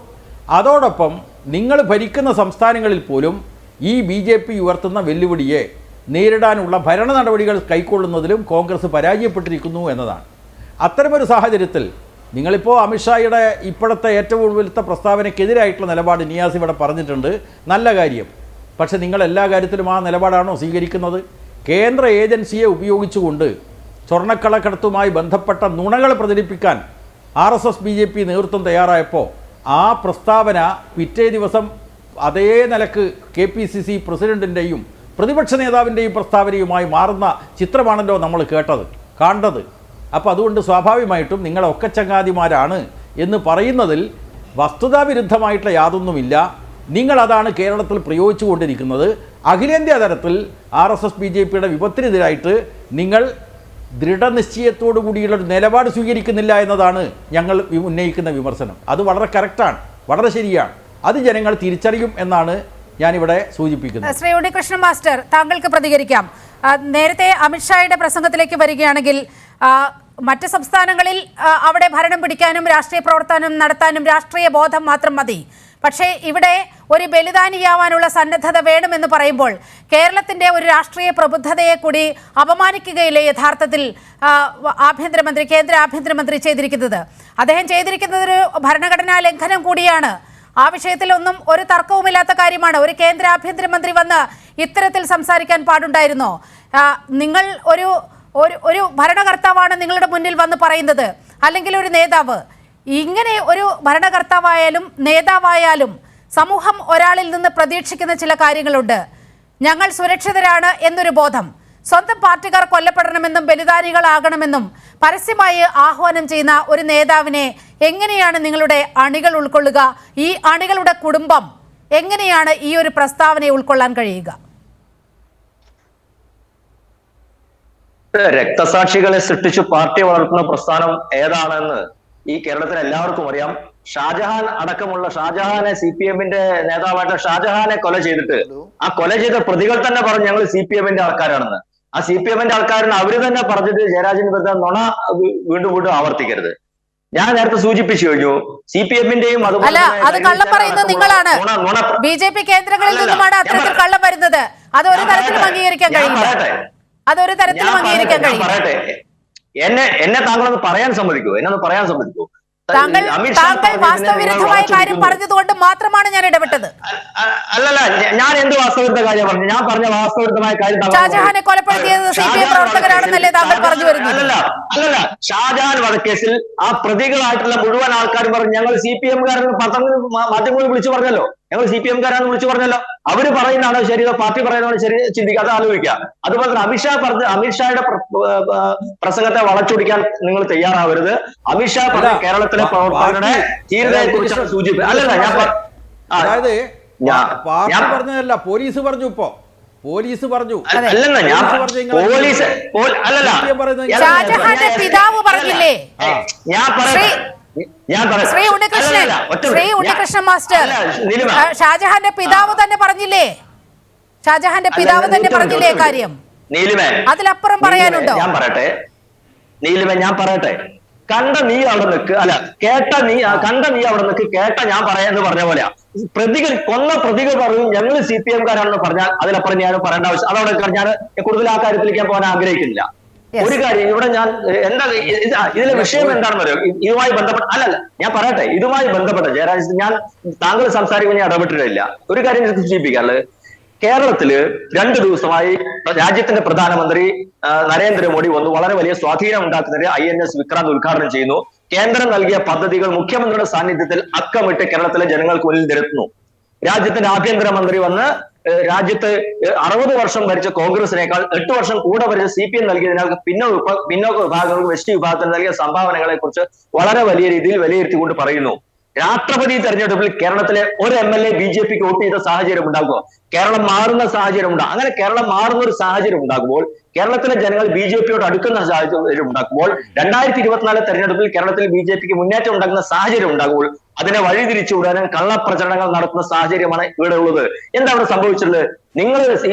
B: അതോടൊപ്പം നിങ്ങൾ ഭരിക്കുന്ന സംസ്ഥാനങ്ങളിൽ പോലും ഈ BJP ഉയർത്തുന്ന വെല്ലുവിളിയെ നേരിടാനുള്ള ഭരണ നടപടികൾ കൈക്കൊള്ളുന്നതിലും കോൺഗ്രസ് പരാജയപ്പെട്ടിരിക്കുന്നു എന്നതാണ്. അത്തരമൊരു സാഹചര്യത്തിൽ നിങ്ങളിപ്പോൾ അമിത്ഷായുടെ ഇപ്പോഴത്തെ ഏറ്റവും വലുത്ത പ്രസ്താവനയ്ക്കെതിരായിട്ടുള്ള നിലപാട് നിയാസ് ഇവിടെ പറഞ്ഞിട്ടുണ്ട്, നല്ല കാര്യം. പക്ഷേ നിങ്ങൾ എല്ലാ കാര്യത്തിലും ആ നിലപാടാണോ സ്വീകരിക്കുന്നത്? കേന്ദ്ര ഏജൻസിയെ ഉപയോഗിച്ചുകൊണ്ട് സ്വർണ്ണക്കള്ളക്കടത്തുമായി ബന്ധപ്പെട്ട നുണകൾ പ്രചരിപ്പിക്കാൻ RSS BJP നേതൃത്വം തയ്യാറായപ്പോൾ ആ പ്രസ്താവന പിറ്റേ ദിവസം അതേ നിലക്ക് KPCC പ്രസിഡന്റിൻ്റെയും പ്രതിപക്ഷ നേതാവിൻ്റെയും പ്രസ്താവനയുമായി മാറുന്ന ചിത്രമാണല്ലോ നമ്മൾ കണ്ടത്. അപ്പോൾ അതുകൊണ്ട് സ്വാഭാവികമായിട്ടും നിങ്ങളൊക്കെ ചങ്ങാതിമാരാണ് എന്ന് പറയുന്നതിൽ വസ്തുതാവിരുദ്ധമായിട്ടുള്ള യാതൊന്നുമില്ല. നിങ്ങളതാണ് കേരളത്തിൽ പ്രയോഗിച്ചു കൊണ്ടിരിക്കുന്നത്. അഖിലേന്ത്യാ തലത്തിൽ RSS BJPയുടെ വിപത്തിനെതിരായിട്ട് നിങ്ങൾ ദൃഢനിശ്ചയത്തോടു കൂടിയുള്ളൊരു നിലപാട് സ്വീകരിക്കുന്നില്ല എന്നതാണ് ഞങ്ങൾ ഉന്നയിക്കുന്ന വിമർശനം. അത് വളരെ കറക്റ്റാണ്, വളരെ ശരിയാണ്. അത് ജനങ്ങൾ തിരിച്ചറിയും എന്നാണ് ഞാനിവിടെ സൂചിപ്പിക്കുന്നത്.
A: ശ്രീ ഉണ്ണികൃഷ്ണൻ മാസ്റ്റർ, താങ്കൾക്ക് പ്രതികരിക്കാം. നേരത്തെ അമിത്ഷായുടെ പ്രസംഗത്തിലേക്ക് വരികയാണെങ്കിൽ മറ്റ് സംസ്ഥാനങ്ങളിൽ അവിടെ ഭരണം പിടിക്കാനും രാഷ്ട്രീയ പ്രവർത്തനം നടത്താനും രാഷ്ട്രീയ ബോധം മാത്രം മതി. പക്ഷേ ഇവിടെ ഒരു ബലിദാനിയാവാനുള്ള സന്നദ്ധത വേണമെന്ന് പറയുമ്പോൾ കേരളത്തിൻ്റെ ഒരു രാഷ്ട്രീയ പ്രബുദ്ധതയെ കൂടി അപമാനിക്കുകയില്ലേ യഥാർത്ഥത്തിൽ ആഭ്യന്തരമന്ത്രി, കേന്ദ്ര ആഭ്യന്തരമന്ത്രി ചെയ്തിരിക്കുന്നത്? അദ്ദേഹം ചെയ്തിരിക്കുന്നത് ഒരു ഭരണഘടനാ ലംഘനം കൂടിയാണ്. ആ വിഷയത്തിലൊന്നും ഒരു തർക്കവുമില്ലാത്ത കാര്യമാണ്. ഒരു കേന്ദ്ര ആഭ്യന്തരമന്ത്രി വന്ന് ഇത്തരത്തിൽ സംസാരിക്കാൻ പാടുണ്ടായിരുന്നോ? നിങ്ങൾ ഒരു ഭരണകർത്താവാണ് നിങ്ങളുടെ മുന്നിൽ വന്ന് പറയുന്നത്, അല്ലെങ്കിൽ ഒരു നേതാവ്. ഇങ്ങനെ ഒരു ഭരണകർത്താവായാലും നേതാവായാലും സമൂഹം ഒരാളിൽ നിന്ന് പ്രതീക്ഷിക്കുന്ന ചില കാര്യങ്ങളുണ്ട്. ഞങ്ങൾ സുരക്ഷിതരാണ് എന്നൊരു ബോധം. സ്വന്തം പാർട്ടിക്കാർ കൊല്ലപ്പെടണമെന്നും ബലിദാനികളാകണമെന്നും പരസ്യമായി ആഹ്വാനം ചെയ്യുന്ന ഒരു നേതാവിനെ എങ്ങനെയാണ് നിങ്ങളുടെ അണികൾ ഉൾക്കൊള്ളുക? ഈ അണികളുടെ കുടുംബം എങ്ങനെയാണ് ഈ ഒരു പ്രസ്താവനയെ ഉൾക്കൊള്ളാൻ കഴിയുക?
C: രക്തസാക്ഷികളെ സൃഷ്ടിച്ചു പാർട്ടി വളർത്തുന്ന പ്രസ്ഥാനം ഏതാണെന്ന് ഈ കേരളത്തിൽ എല്ലാവർക്കും അറിയാം. ഷാജഹാൻ അടക്കമുള്ള ഷാജഹാനെ CPM-ന്റെ നേതാവായിട്ട് ഷാജഹാനെ കൊല ചെയ്തിട്ട് ആ കൊല ചെയ്ത പ്രതികൾ തന്നെ പറഞ്ഞു ഞങ്ങൾ CPM-ന്റെ ആൾക്കാരാണെന്ന്. ആ CPM-ന്റെ ആൾക്കാരെന്ന് അവര് തന്നെ പറഞ്ഞിട്ട് ജയരാജന് വെറുതെ നുണ വീണ്ടും വീണ്ടും ആവർത്തിക്കരുത്. ഞാൻ നേരത്തെ സൂചിപ്പിച്ചു കഴിഞ്ഞു, CPM-ന്റെയും
A: അല്ല, അത് കള്ളം പറയുന്നത് നിങ്ങളാണ്. BJP കേന്ദ്രങ്ങളിൽ നിന്നുമാണ് അത്തരത്തിൽ കള്ളം വരുന്നത്. അത് ഒരു തരത്തിലും അംഗീകരിക്കാൻ കഴിയില്ല. അതൊരു തരത്തിലും അംഗീകരിക്കാൻ കഴിയില്ല.
C: എന്നെ താങ്കളൊന്ന് പറയാൻ സമ്മതിക്കൂ, എന്നെ പറയാൻ സമ്മതിക്കൂ.
A: താങ്കൾ വാസ്തവവിരുദ്ധമായ കാര്യം പറഞ്ഞതുകൊണ്ട് മാത്രമാണ് ഞാൻ ഇടപെട്ടത്.
C: അല്ലല്ല, ഞാൻ എന്ത് വാസ്തവവിരുദ്ധ കാര്യം പറഞ്ഞു? ഞാൻ പറഞ്ഞ വാസ്തവവിരുദ്ധമായ കാര്യം
A: ഷാജഹാനെ കൊലപ്പെടുത്തിയത് CPM പ്രവർത്തകരാണെന്നല്ലേ താങ്കൾ പറഞ്ഞു വരുന്നത്?
C: അല്ലല്ല, ഷാജഹാൻ വധക്കേസിൽ ആ പ്രതികളായിട്ടുള്ള മുഴുവൻ ആൾക്കാരും പറഞ്ഞു ഞങ്ങൾ CPM-കാരെന്ന് മാധ്യമങ്ങളിൽ വിളിച്ചു പറഞ്ഞല്ലോ, ഞങ്ങൾ CPM-കാരാന്ന് വിളിച്ചു പറഞ്ഞല്ലോ. അവര് പറയുന്നതാണോ ശരി, പാർട്ടി പറയുന്നതാണോ ശരി ചിന്തിക്കുക, അത് ആലോചിക്കുക. അതുപോലെ തന്നെ അമിത്ഷായുടെ പ്രസംഗത്തെ വളച്ചൊടിക്കാൻ നിങ്ങൾ തയ്യാറാവരുത്. അമിത്ഷാ പറഞ്ഞ കേരളത്തിലെ പ്രവർത്തകരുടെ ധീരതയെ കുറിച്ചാണ് സൂചിപ്പിച്ചത്. അല്ലല്ല,
B: അതായത് ഞാൻ പറഞ്ഞതല്ല, പോലീസ് പറഞ്ഞു. ഇപ്പോ പോലീസ് പറഞ്ഞു.
C: അല്ലല്ല, ഞാൻ പോലീസ് അല്ലല്ല,
A: ഷാജഹാന്റെ പിതാവ് പറഞ്ഞില്ലേ? ശ്രീ ഉണ്ണികൃഷ്ണൻ മാസ്റ്റർ, ഷാജഹാന്റെ പിതാവ് തന്നെ പറഞ്ഞില്ലേ? ഷാജഹാന്റെ പിതാവ് തന്നെ പറഞ്ഞില്ലേ കാര്യം? അതിലപ്പുറം പറയാനുണ്ടോ?
C: ഞാൻ പറയട്ടെ, കണ്ട നീ അവിടെ നിൽക്ക്, അല്ല കേട്ട നീ കണ്ട നീ അവിടെ നിൽക്ക്, കേട്ട ഞാൻ പറയാന്ന് പറഞ്ഞ പോലെയാ. കൊന്ന പ്രതികൾ പറയും ഞങ്ങൾ CPM-കാരാണെന്ന് പറഞ്ഞാൽ അതിലപ്പുറം ഞാൻ പറയേണ്ട ആവശ്യം. അതവിടെ ഞാൻ കൂടുതൽ ആ കാര്യത്തിലേക്ക് പോകാൻ ആഗ്രഹിക്കുന്നില്ല. ഒരു കാര്യം ഇവിടെ ഞാൻ ഇതിലെ വിഷയം എന്താണെന്ന് അറിയോ? ഇതുമായി ബന്ധപ്പെട്ട അല്ലല്ല, ഞാൻ പറയട്ടെ, ഇതുമായി ബന്ധപ്പെട്ട ജയരാജ്, ഞാൻ താങ്കൾ സംസാരിക്കുമ്പോൾ ഞാൻ ഇടപെട്ടിട്ടില്ല. ഒരു കാര്യം സൂചിപ്പിക്കാറുള്ളത്, കേരളത്തില് 2 ദിവസമായി രാജ്യത്തിന്റെ പ്രധാനമന്ത്രി നരേന്ദ്രമോദി വന്നു വളരെ വലിയ സ്വാധീനം ഉണ്ടാക്കുന്നതിന് INS വിക്രാന്ത് ഉദ്ഘാടനം ചെയ്യുന്നു. കേന്ദ്രം നൽകിയ പദ്ധതികൾ മുഖ്യമന്ത്രിയുടെ സാന്നിധ്യത്തിൽ അക്കമിട്ട് കേരളത്തിലെ ജനങ്ങൾക്ക് മുന്നിൽ നിരത്തുന്നു. രാജ്യത്തിന്റെ ആഭ്യന്തരമന്ത്രി വന്ന് രാജ്യത്ത് 60 വർഷം ഭരിച്ച കോൺഗ്രസിനേക്കാൾ 8 വർഷം കൂടെ ഭരിച്ച CPM നൽകിയതിനാൽ പിന്നോക്ക വിഭാഗങ്ങൾക്ക് ST വിഭാഗത്തിന് നൽകിയ സംഭാവനകളെ കുറിച്ച് വളരെ വലിയ രീതിയിൽ വിലയിരുത്തിക്കൊണ്ട് പറയുന്നു. രാഷ്ട്രപതി തെരഞ്ഞെടുപ്പിൽ കേരളത്തിലെ ഒരു MLA BJP വോട്ട് ചെയ്ത സാഹചര്യം ഉണ്ടാകുമോ? കേരളം മാറുന്ന സാഹചര്യം ഉണ്ടാകും. അങ്ങനെ കേരളം മാറുന്ന ഒരു സാഹചര്യം ഉണ്ടാകുമ്പോൾ, കേരളത്തിലെ ജനങ്ങൾ BJPയോട് അടുക്കുന്ന സാഹചര്യം ഉണ്ടാക്കുമ്പോൾ, 2024 തെരഞ്ഞെടുപ്പിൽ കേരളത്തിൽ BJPക്ക് മുന്നേറ്റം ഉണ്ടാകുന്ന സാഹചര്യം ഉണ്ടാകുമ്പോൾ അതിനെ വഴിതിരിച്ചുവിടാനും കള്ളപ്രചരണങ്ങൾ നടത്തുന്ന സാഹചര്യമാണ് ഇവിടെ ഉള്ളത്. എന്താ അവിടെ സംഭവിച്ചിട്ടുള്ളത്? നിങ്ങൾ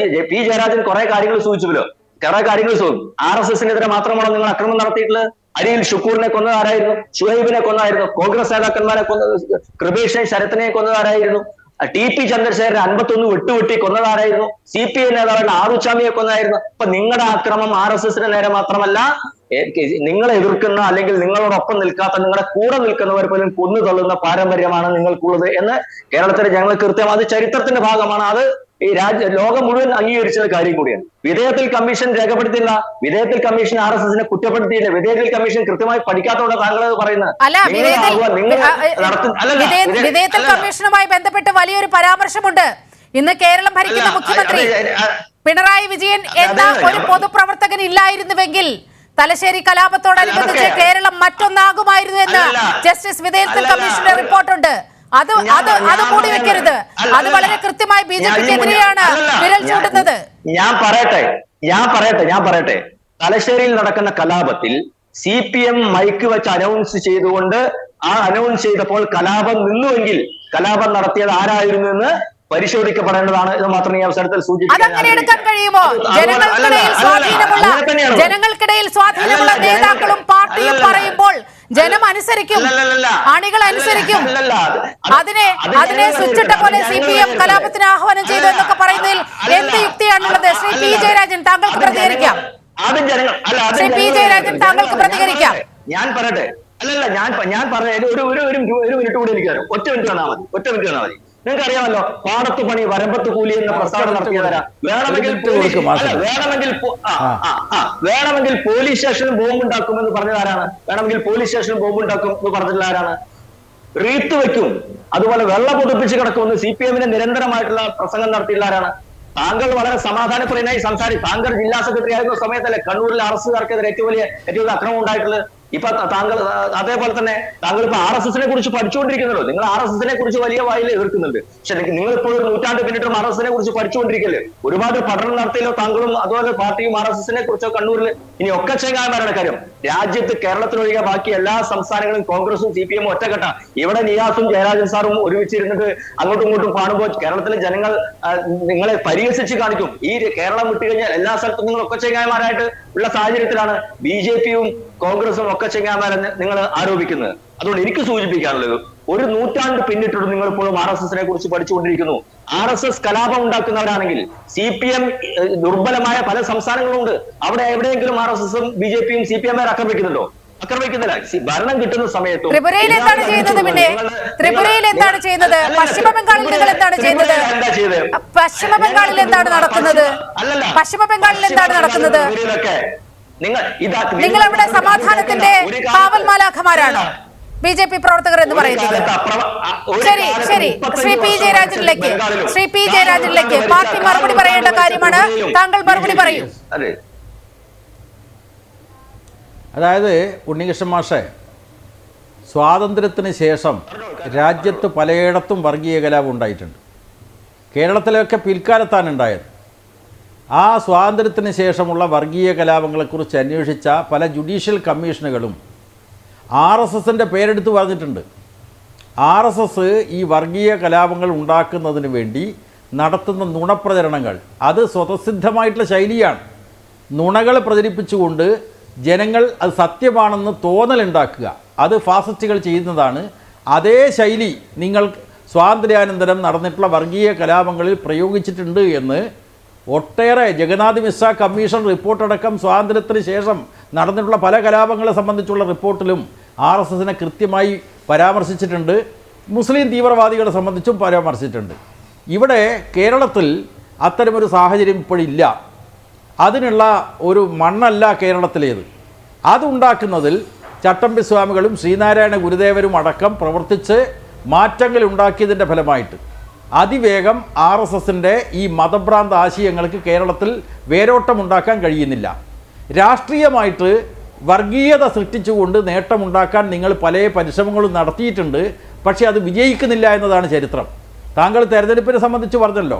C: പി ജയരാജൻ കുറെ കാര്യങ്ങൾ സൂചിച്ചല്ലോ. കുറെ കാര്യങ്ങൾ RSSനെതിരെ മാത്രമാണോ നിങ്ങൾ അക്രമം നടത്തിയിട്ടുള്ളത്? അരിയിൽ ഷുക്കൂറിനെ കൊന്നത് ആരായിരുന്നു? ഷുഹൈബിനെ കൊന്നതായിരുന്നു. കോൺഗ്രസ് നേതാക്കന്മാരെ കൊന്നത്, കൃപേഷിനെ, ശരത്തിനെ കൊന്നത് ആരായിരുന്നു? TP ചന്ദ്രശേഖരൻ 51 വെട്ടുവെട്ടി കൊന്നതാരായിരുന്നു? CPI നേതാവാണ് ആറുച്ചാമിയെ കൊന്നതായിരുന്നു. അപ്പൊ നിങ്ങളുടെ ആക്രമം RSSന് നേരെ മാത്രമല്ല, നിങ്ങളെ എതിർക്കുന്ന അല്ലെങ്കിൽ നിങ്ങളോടൊപ്പം നിൽക്കാത്ത, നിങ്ങളുടെ കൂടെ നിൽക്കുന്നവർ പോലും കൊന്നു തള്ളുന്ന പാരമ്പര്യമാണ് നിങ്ങൾക്കുള്ളത് എന്ന് കേരളത്തിലെ ജനങ്ങൾ കൃത്യം, അത് ചരിത്രത്തിന്റെ ഭാഗമാണ്. അത് ഈ ലോകം മുഴുവൻ അംഗീകരിച്ച കാര്യം കൂടിയാണ്. വിധേയത്തിൽ കമ്മീഷൻ രേഖപ്പെടുത്തിയില്ല, വിധേയത്തിൽ കമ്മീഷൻ RSSനെ കുറ്റപ്പെടുത്തിയില്ല, വിധേയത്തിൽ കമ്മീഷൻ കൃത്യമായി പഠിക്കാത്തതുകൊണ്ട് താങ്കൾ പറയുന്നത്.
A: വിധേയത്തിൽ കമ്മീഷനുമായി ബന്ധപ്പെട്ട് വലിയൊരു പരാമർശമുണ്ട്. ഇന്ന് കേരളം ഭരിക്കുന്ന മുഖ്യമന്ത്രി പിണറായി വിജയൻ എന്ന ഒരു പൊതുപ്രവർത്തകൻ ഇല്ലായിരുന്നുവെങ്കിൽ തലശ്ശേരി കലാപത്തോടനുബന്ധിച്ച് കേരളം മറ്റൊന്നാകുമായിരുന്നു എന്ന് ജസ്റ്റിസ് വിധേയത്തിൽ കമ്മീഷന്റെ റിപ്പോർട്ടുണ്ട്. അത് കൂടി വെക്കരുത്. അത് വളരെ കൃത്യമായി BJPക്കെതിരെയാണ് വിരൽ ചൂണ്ടുന്നത്.
C: ഞാൻ പറയട്ടെ തലശ്ശേരിയിൽ നടക്കുന്ന കലാപത്തിൽ CPM മൈക്ക് വെച്ച് അനൗൺസ് ചെയ്തുകൊണ്ട്, ആ അനൗൺസ് ചെയ്തപ്പോൾ കലാപം നിന്നുവെങ്കിൽ കലാപം നടത്തിയത് ആരായിരുന്നു എന്ന് പരിശോധിക്കപ്പെടേണ്ടതാണ്. ഇത് മാത്രമേ ഈ അവസരത്തിൽ സൂചിപ്പിക്കാൻ.
A: അതങ്ങനെ എടുക്കാൻ കഴിയുമോ? ജനങ്ങൾക്കിടയിൽ സ്വാധീനമുള്ള നേതാക്കളും പാർട്ടിയും പറയുമ്പോൾ ജനം അനുസരിക്കും, അണികൾ അനുസരിക്കും. അതിനെ സ്വിച്ചിട്ട പോലെ CPM കലാപത്തിന് ആഹ്വാനം ചെയ്തു എന്നൊക്കെ പറയുന്നതിൽ എന്ത് യുക്തിയാണുള്ളത്? ശ്രീ P ജയരാജൻ, താങ്കൾക്ക് പ്രതികരിക്കാം. ശ്രീ P ജയരാജൻ, താങ്കൾക്ക് പ്രതികരിക്കാം.
C: ഞാൻ പറയട്ടെ. ഞാൻ പറഞ്ഞ ഒരു മിനിറ്റ് കൂടി എനിക്ക് തരാം. ഒറ്റ മിനിറ്റ് വന്നാൽ മതി. നിങ്ങൾക്ക് അറിയാമല്ലോ, പാടത്തു പണി വരമ്പത്ത് കൂലി എന്ന പ്രസ്താവന നടത്തിയവരാ. വേണമെങ്കിൽ പോലീസ് സ്റ്റേഷനിൽ ബോംബുണ്ടാക്കുമെന്ന് പറഞ്ഞതാരാണ്? വേണമെങ്കിൽ പോലീസ് സ്റ്റേഷനിൽ ബോംബുണ്ടാക്കും എന്ന് പറഞ്ഞിട്ടുള്ള ആരാണ്? റീത്ത് വെക്കും, അതുപോലെ വെള്ളം പൊതിപ്പിച്ച് കിടക്കുമെന്ന് CPMന്റെ നിരന്തരമായിട്ടുള്ള പ്രസംഗം നടത്തിയിട്ടുള്ള ആരാണ്? താങ്കൾ വളരെ സമാധാനപ്രിയനായി താങ്കൾ ജില്ലാ സെക്രട്ടറി ആയിരുന്ന സമയത്തല്ലേ കണ്ണൂരിലെ RSSകാർക്കെതിരെ ഏറ്റവും വലിയ അക്രമം ഉണ്ടായിട്ടുള്ളത്? ഇപ്പൊ താങ്കൾ അതേപോലെ തന്നെ താങ്കൾ ഇപ്പൊ RSSനെ കുറിച്ച് പഠിച്ചുകൊണ്ടിരിക്കുന്നല്ലോ. നിങ്ങൾ RSSനെ കുറിച്ച് വലിയ വായിൽ എതിർക്കുന്നുണ്ട്. പക്ഷെ നിങ്ങൾ ഇപ്പോൾ ഒരു നൂറ്റാണ്ട് പിന്നിട്ടും RSSനെ കുറിച്ച് പഠിച്ചുകൊണ്ടിരിക്കല്ലേ? ഒരുപാട് പഠനം നടത്തിയല്ലോ താങ്കളും അതുപോലെ പാർട്ടിയും RSSനെ കുറിച്ചോ കണ്ണൂരിൽ. ഇനി ഒക്കെ ചെങ്ങായിമാരുടെ കാര്യം, രാജ്യത്ത് കേരളത്തിലൊഴികെ ബാക്കി എല്ലാ സംസ്ഥാനങ്ങളും കോൺഗ്രസും CPM ഒറ്റക്കെട്ട. ഇവിടെ നിയാസും ജയരാജൻ സാറും ഒരുമിച്ചിരുന്നിട്ട് അങ്ങോട്ടും ഇങ്ങോട്ടും കാണുമ്പോൾ കേരളത്തിലെ ജനങ്ങൾ നിങ്ങളെ പരിഹസിച്ച് കാണിക്കും. ഈ കേരളം വിട്ടുകഴിഞ്ഞാൽ എല്ലാ സ്ഥലത്തും നിങ്ങൾ ഒക്കെ ചെങ്ങായിമാരായിട്ട് ഉള്ള സാഹചര്യത്തിലാണ് BJPയും കോൺഗ്രസും ഒക്കെ ചെങ്ങായിമാരെന്ന് നിങ്ങൾ ആരോപിക്കുന്നത്. അതുകൊണ്ട് എനിക്ക് സൂചിപ്പിക്കാനുള്ളത്, ഒരു നൂറ്റാണ്ട് പിന്നിട്ടിട്ട് നിങ്ങൾ ഇപ്പോഴും RSSനെ കുറിച്ച് പഠിച്ചുകൊണ്ടിരിക്കുന്നു. RSS കലാപം ഉണ്ടാക്കുന്നവരാണെങ്കിൽ CPM ദുർബലമായ പല സംസ്ഥാനങ്ങളുണ്ട്. അവിടെ എവിടെയെങ്കിലും RSSും BJPയും CPM ആക്രമിക്കുന്നുണ്ടോ? ആക്രമിക്കുന്നില്ല. ഭരണം കിട്ടുന്ന സമയത്തും
A: ത്രിപുരയിൽ എന്താണ് ചെയ്യുന്നത്? പിന്നെ ത്രിപുരയിൽ എന്താണ് ചെയ്യുന്നത്? പശ്ചിമ ബംഗാളിൽ നിങ്ങൾ എന്താണ് ചെയ്യുന്നത്? പശ്ചിമ ബംഗാളിൽ എന്താണ് നടക്കുന്നത്? പശ്ചിമ ബംഗാളിൽ എന്താണ് നടക്കുന്നത്? നിങ്ങൾ ഇവിടെ സമാധാനത്തിന്റെ കാവൽ മാലാഖമാരാണോ BJP പ്രവർത്തകർ എന്ന് പറയുന്നത്? ശരി, ശ്രീ P ജയരാജനിലേക്ക് പാർട്ടി മറുപടി പറയേണ്ട കാര്യമാണ്. താങ്കൾ മറുപടി പറയൂ.
B: അതായത് ഉണ്ണികൃഷ്ണൻ മാഷെ, സ്വാതന്ത്ര്യത്തിന് ശേഷം രാജ്യത്ത് പലയിടത്തും വർഗീയ കലാപം ഉണ്ടായിട്ടുണ്ട്. കേരളത്തിലൊക്കെ പിൽക്കാലത്താണ് ഉണ്ടായത്. ആ സ്വാതന്ത്ര്യത്തിന് ശേഷമുള്ള വർഗീയ കലാപങ്ങളെക്കുറിച്ച് അന്വേഷിച്ച പല ജുഡീഷ്യൽ കമ്മീഷനുകളും RSSൻ്റെ പേരെടുത്ത് പറഞ്ഞിട്ടുണ്ട്. RSS ഈ വർഗീയ കലാപങ്ങൾ ഉണ്ടാക്കുന്നതിന് വേണ്ടി നടത്തുന്ന നുണപ്രചരണങ്ങൾ അത് സ്വതസിദ്ധമായിട്ടുള്ള ശൈലിയാണ്. നുണകൾ പ്രചരിപ്പിച്ചുകൊണ്ട് ജനങ്ങൾ അത് സത്യമാണെന്ന് തോന്നലുണ്ടാക്കുക, അത് ഫാസിസ്റ്റുകൾ ചെയ്യുന്നതാണ്. അതേ ശൈലി നിങ്ങൾ സ്വാതന്ത്ര്യാനന്തരം നടന്നിട്ടുള്ള വർഗീയ കലാപങ്ങളിൽ പ്രയോഗിച്ചിട്ടുണ്ട് എന്ന് ഒട്ടേറെ ജഗന്നാഥ് മിശ്ര കമ്മീഷൻ റിപ്പോർട്ടടക്കം സ്വാതന്ത്ര്യത്തിന് ശേഷം നടന്നിട്ടുള്ള പല കലാപങ്ങളെ സംബന്ധിച്ചുള്ള റിപ്പോർട്ടിലും RSSനെ കൃത്യമായി പരാമർശിച്ചിട്ടുണ്ട്. മുസ്ലിം തീവ്രവാദികളെ സംബന്ധിച്ചും പരാമർശിച്ചിട്ടുണ്ട്. ഇവിടെ കേരളത്തിൽ അത്തരമൊരു സാഹചര്യം ഇപ്പോഴില്ല. അതിനുള്ള ഒരു മണ്ണല്ല കേരളത്തിലേത്. അതുണ്ടാക്കുന്നതിൽ ചട്ടമ്പി സ്വാമികളും ശ്രീനാരായണ ഗുരുദേവരും അടക്കം പ്രവർത്തിച്ച് മാറ്റങ്ങൾ ഉണ്ടാക്കിയതിൻ്റെ ഫലമായിട്ട് അതിവേഗം RSSൻ്റെ ഈ മതഭ്രാന്ത ആശയങ്ങൾക്ക് കേരളത്തിൽ വേരോട്ടമുണ്ടാക്കാൻ കഴിയുന്നില്ല. രാഷ്ട്രീയമായിട്ട് വർഗീയത സൃഷ്ടിച്ചുകൊണ്ട് നേട്ടമുണ്ടാക്കാൻ നിങ്ങൾ പല പരിശ്രമങ്ങളും നടത്തിയിട്ടുണ്ട്. പക്ഷേ അത് വിജയിക്കുന്നില്ല എന്നതാണ് ചരിത്രം. താങ്കൾ തെരഞ്ഞെടുപ്പിനെ സംബന്ധിച്ച് പറഞ്ഞല്ലോ,